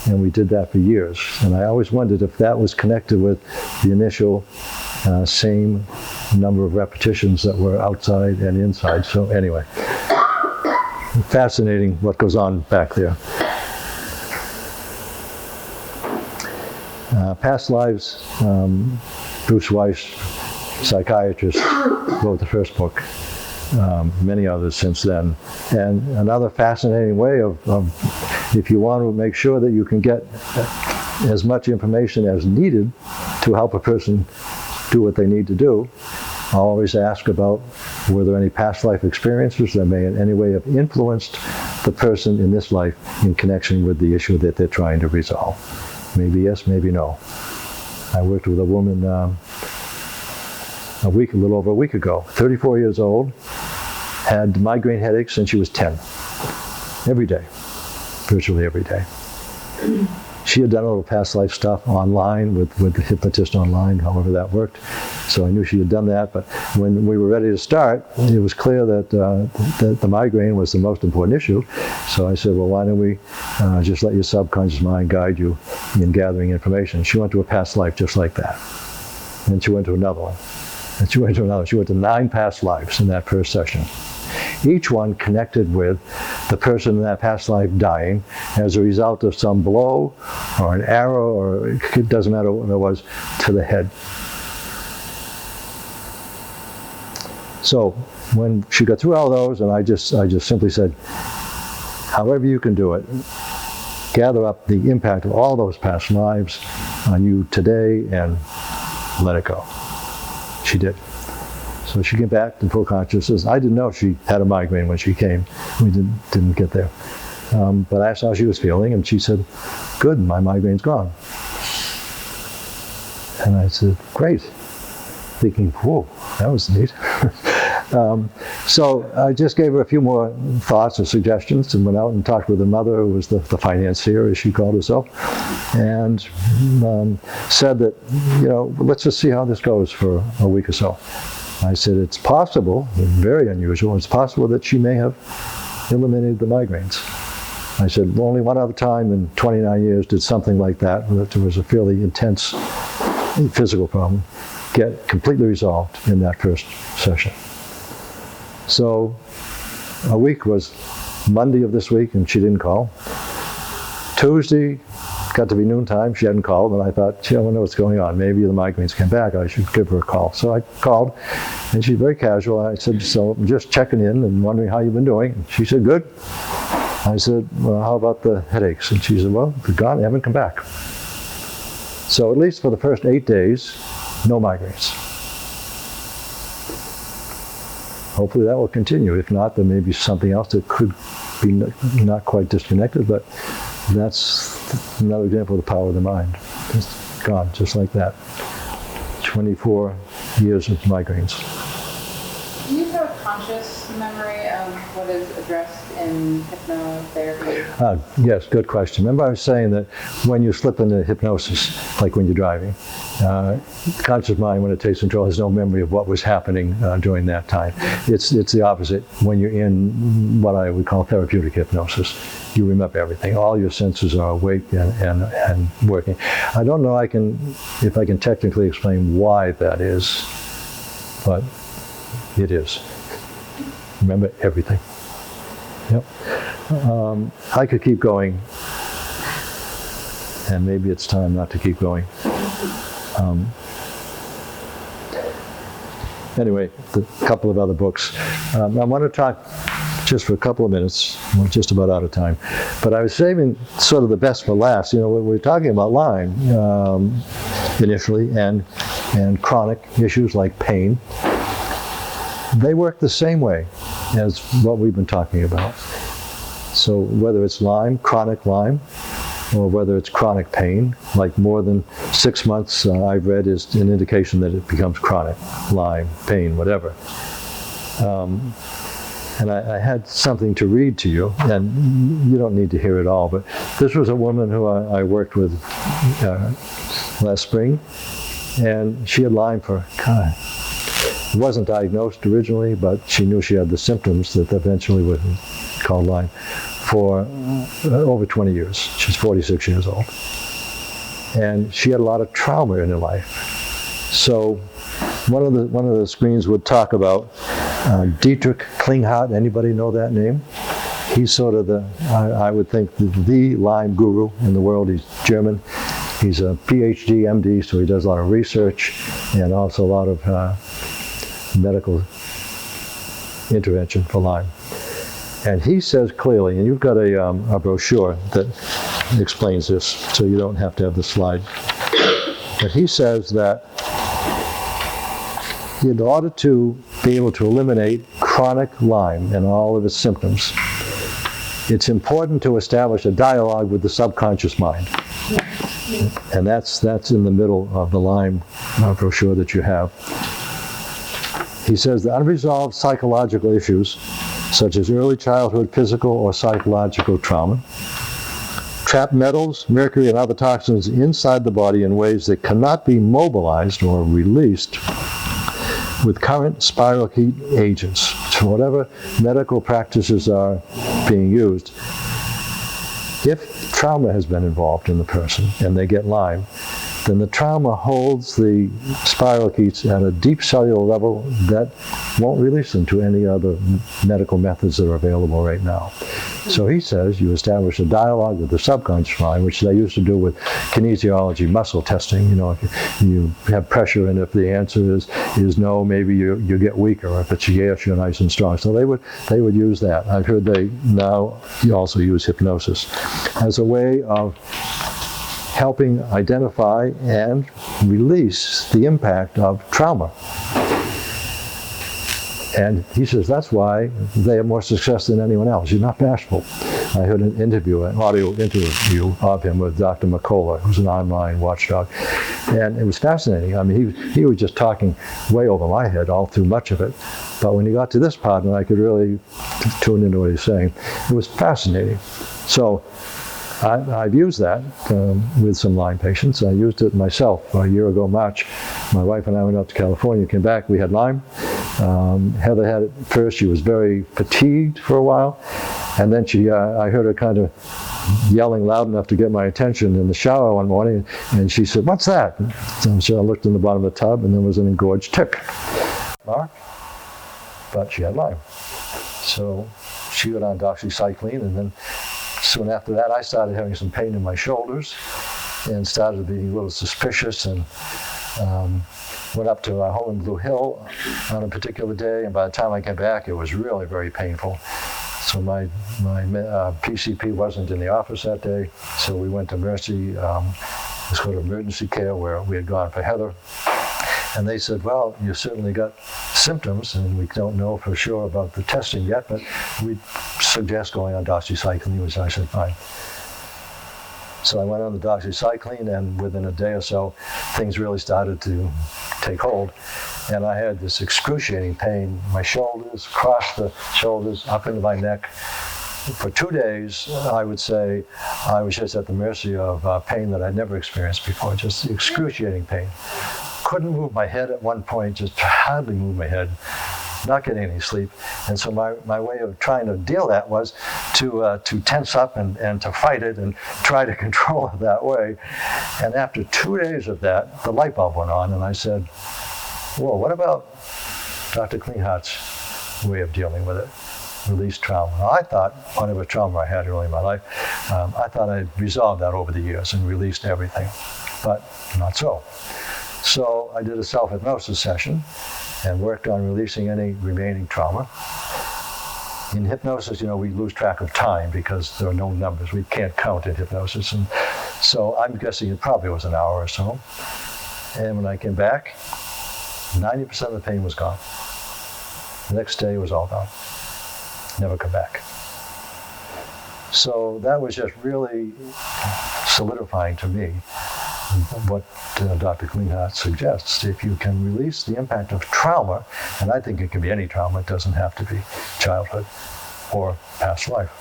And we did that for years. And I always wondered if that was connected with the initial same number of repetitions that were outside and inside. So anyway, fascinating what goes on back there. Past lives, Bruce Weiss, psychiatrist, wrote the first book. Many others since then. And another fascinating way of if you want to make sure that you can get as much information as needed to help a person do what they need to do, I'll always ask about were there any past life experiences that may in any way have influenced the person in this life in connection with the issue that they're trying to resolve. Maybe yes, maybe no. I worked with a woman a little over a week ago, 34 years old, had migraine headaches since she was 10. Every day, virtually every day. She had done a little past life stuff online with the hypnotist online, however that worked. So I knew she had done that, but when we were ready to start, it was clear that the migraine was the most important issue. So I said, well, why don't we just let your subconscious mind guide you in gathering information. She went to a past life just like that. And she went to another one. And she went to another. She went to 9 past lives in that first session. Each one connected with the person in that past life dying as a result of some blow or an arrow, or it doesn't matter what it was, to the head. So when she got through all those, and I just simply said, however you can do it, gather up the impact of all those past lives on you today and let it go. She did. So she came back to full consciousness. I didn't know she had a migraine when she came. We didn't get there. But I asked how she was feeling, and she said, good, my migraine's gone. And I said, great. Thinking, whoa, that was neat. So I just gave her a few more thoughts or suggestions and went out and talked with her mother, who was the financier, as she called herself, and said that, let's just see how this goes for a week or so. I said, it's possible, very unusual, it's possible that she may have eliminated the migraines. I said, only one other time in 29 years did something like that, that there was a fairly intense physical problem, get completely resolved in that first session. So a week was Monday of this week, and she didn't call. Tuesday, got to be noontime, she hadn't called, and I thought, gee, I wonder what's going on. Maybe the migraines came back, I should give her a call. So I called, and she's very casual. I said, so I'm just checking in and wondering how you've been doing. And she said, good. I said, well, how about the headaches? And she said, well, they're gone, they haven't come back. So at least for the first 8 days, no migraines. hopefully that will continue. If not, there may be something else that could be not quite disconnected, but that's another example of the power of the mind. It's gone, just like that. 24 years of migraines. Do you have a conscious memory of what is addressed in hypnotherapy? Yes, good question. Remember I was saying that when you slip into hypnosis, like when you're driving, conscious mind, when it takes control, has no memory of what was happening during that time. It's the opposite. When you're in what I would call therapeutic hypnosis, you remember everything. All your senses are awake and working. I don't know if I can technically explain why that is, but it is. Remember everything. Yep. I could keep going, and maybe it's time not to keep going. Anyway, a couple of other books. I want to talk just for a couple of minutes. We're just about out of time. But I was saving sort of the best for last. You know, we're talking about Lyme initially, and chronic issues like pain. They work the same way as what we've been talking about. So whether it's Lyme, chronic Lyme, or whether it's chronic pain, like more than 6 months, I've read, is an indication that it becomes chronic, Lyme, pain, whatever. And I had something to read to you, and you don't need to hear it all, but this was a woman who I worked with last spring, and she had Lyme for, it wasn't diagnosed originally, but she knew she had the symptoms that eventually were called Lyme for over 20 years. She's 46 years old. And she had a lot of trauma in her life. So one of the screens would talk about Dietrich Klinghardt. Anybody know that name? He's sort of I would think, the Lyme guru in the world. He's German. He's a PhD, MD, so he does a lot of research and also a lot of medical intervention for Lyme. And he says clearly, and you've got a brochure that explains this, so you don't have to have the slide. But he says that in order to be able to eliminate chronic Lyme and all of its symptoms, it's important to establish a dialogue with the subconscious mind. And that's in the middle of the Lyme brochure that you have. He says the unresolved psychological issues, such as early childhood physical or psychological trauma, trap metals, mercury, and other toxins inside the body in ways that cannot be mobilized or released with current spiral heat agents. So whatever medical practices are being used, if trauma has been involved in the person and they get Lyme, then the trauma holds the spirochetes at a deep cellular level that won't release them to any other medical methods that are available right now. So he says you establish a dialogue with the subconscious mind, which they used to do with kinesiology, muscle testing. You know, if you have pressure, and if the answer is no, maybe you get weaker, or if it's yes, you're nice and strong. So they would use that. I've heard they now also use hypnosis as a way of helping identify and release the impact of trauma. And he says that's why they have more success than anyone else. He's not bashful. I heard an audio interview of him with Dr. McCullough, who's an online watchdog. And it was fascinating. I mean, he was just talking way over my head all through much of it. But when he got to this part, and I could really tune into what he's saying, it was fascinating. So I've used that with some Lyme patients. I used it myself a year ago, March. My wife and I went out to California, came back, we had Lyme. Heather had it first. She was very fatigued for a while. And then I heard her kind of yelling loud enough to get my attention in the shower one morning. And she said, "What's that?" So I looked in the bottom of the tub, and there was an engorged tick mark. But she had Lyme. So she went on doxycycline, and then soon after that, I started having some pain in my shoulders and started being a little suspicious, and went up to our home in Blue Hill on a particular day, and by the time I came back, it was really very painful. So my PCP wasn't in the office that day, so we went to Mercy, this sort of emergency care where we had gone for Heather. And they said, well, you certainly got symptoms, and we don't know for sure about the testing yet, but we suggest going on doxycycline, which I said, fine. So I went on the doxycycline, and within a day or so, things really started to take hold. And I had this excruciating pain, my shoulders, across the shoulders, up into my neck. For 2 days, I would say I was just at the mercy of pain that I'd never experienced before, just excruciating pain. Couldn't move my head at one point, just hardly move my head, not getting any sleep. And so my way of trying to deal that was to tense up and to fight it and try to control it that way. And after 2 days of that, the light bulb went on, and I said, whoa, what about Dr. Klinghart's way of dealing with it? Release trauma. I thought, whatever trauma I had early in my life, I thought I'd resolved that over the years and released everything, but not so. So I did a self-hypnosis session and worked on releasing any remaining trauma. In hypnosis, we lose track of time because there are no numbers. We can't count in hypnosis. And so I'm guessing it probably was an hour or so. And when I came back, 90% of the pain was gone. The next day it was all gone. Never come back. So that was just really solidifying to me what Dr. Klinghart suggests. If you can release the impact of trauma, and I think it can be any trauma, it doesn't have to be childhood or past life,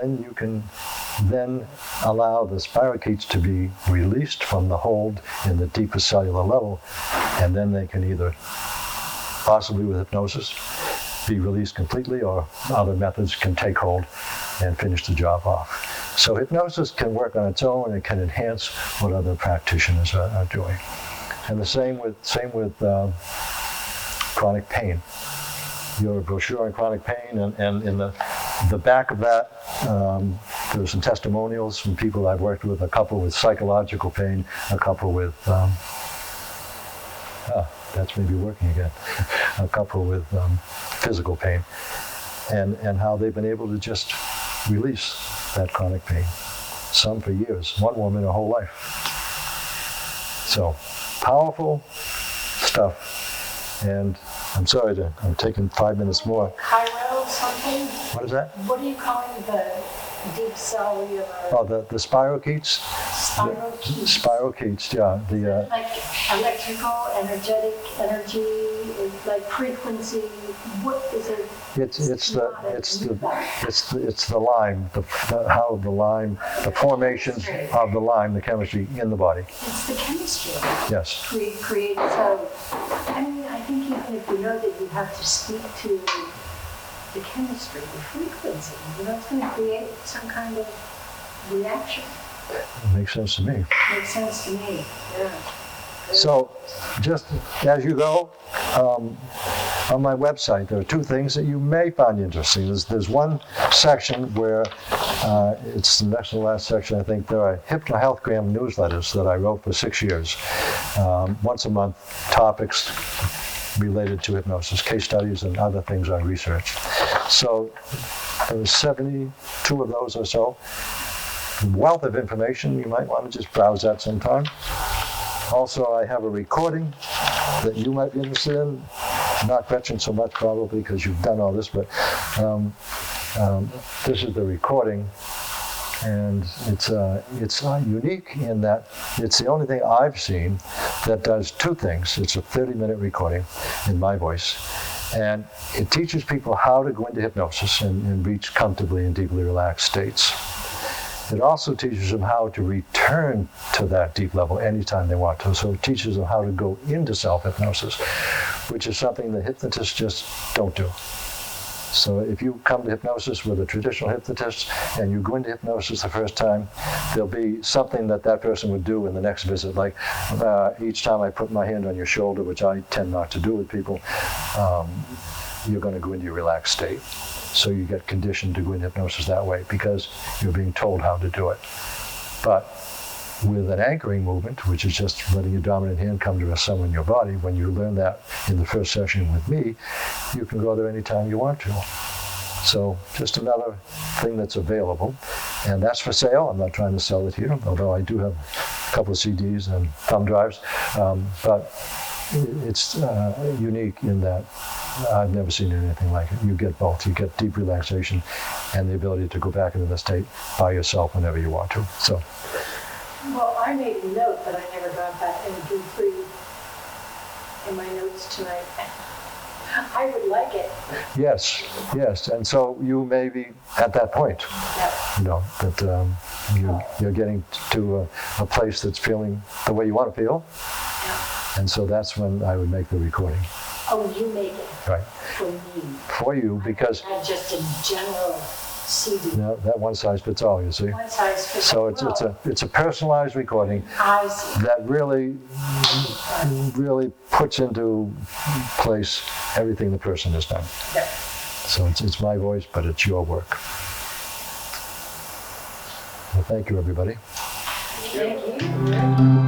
then you can then allow the spirochetes to be released from the hold in the deepest cellular level, and then they can either, possibly with hypnosis, be released completely, or other methods can take hold and finish the job off. So hypnosis can work on its own, and it can enhance what other practitioners are doing. And the same with chronic pain. Your brochure on chronic pain, and in the back of that, there were some testimonials from people I've worked with, a couple with psychological pain, a couple with, that's maybe working again, a couple with physical pain, and how they've been able to just release that chronic pain. Some for years, one woman her whole life. So, powerful stuff. And I'm sorry, I'm taking 5 minutes more. Chiral something? What is that? What are you calling the deep cellular? Oh, the spirochetes? Spirochetes. Spirochetes, yeah. The Like electrical, energetic energy, like frequency. What is it? it's the Lyme, how the Lyme, the formations of the Lyme, the chemistry in the body. It's the chemistry. Yes. Create. So, I mean, I think even if you know that you have to speak to the chemistry, the frequency, it's going to create some kind of reaction. It makes sense to me. Makes sense to me. Yeah. So, just as you go, on my website, there are two things that you may find interesting. There's one section where, it's the next to the last section, I think. There are HypnoHealthgram newsletters that I wrote for 6 years. Once a month, topics related to hypnosis, case studies and other things I researched. So there was 72 of those or so. Wealth of information. You might want to just browse that sometime. Also, I have a recording that you might be interested in. Not Gretchen so much probably because you've done all this, but this is the recording, and it's unique in that it's the only thing I've seen that does two things. It's a 30-minute recording in my voice, and it teaches people how to go into hypnosis and reach comfortably and deeply relaxed states. It also teaches them how to return to that deep level anytime they want to. So it teaches them how to go into self-hypnosis, which is something that hypnotists just don't do. So if you come to hypnosis with a traditional hypnotist and you go into hypnosis the first time, there'll be something that person would do in the next visit. Like each time I put my hand on your shoulder, which I tend not to do with people, you're going to go into your relaxed state. So you get conditioned to go into hypnosis that way because you're being told how to do it. But with an anchoring movement, which is just letting your dominant hand come to rest somewhere in your body, when you learn that in the first session with me, you can go there anytime you want to. So just another thing that's available. And that's for sale. I'm not trying to sell it here, although I do have a couple of CDs and thumb drives. But it's unique in that I've never seen anything like it. You get both. You get deep relaxation and the ability to go back into the state by yourself whenever you want to. So, Well, I made a note that I never got that MP3 in my notes tonight. I would like it. yes. And so you may be at that point, Yep. you know, that you're getting to a place that's feeling the way you want to feel. Yeah. And so that's when I would make the recording. Oh, you make it Right. for me. For you, because Not just a general CD. no, that one size fits all, you see. One size fits So all. it's a personalized recording I see. that really puts into place everything the person has done. Yep. So it's my voice, but it's your work. Well, thank you, everybody. Thank you.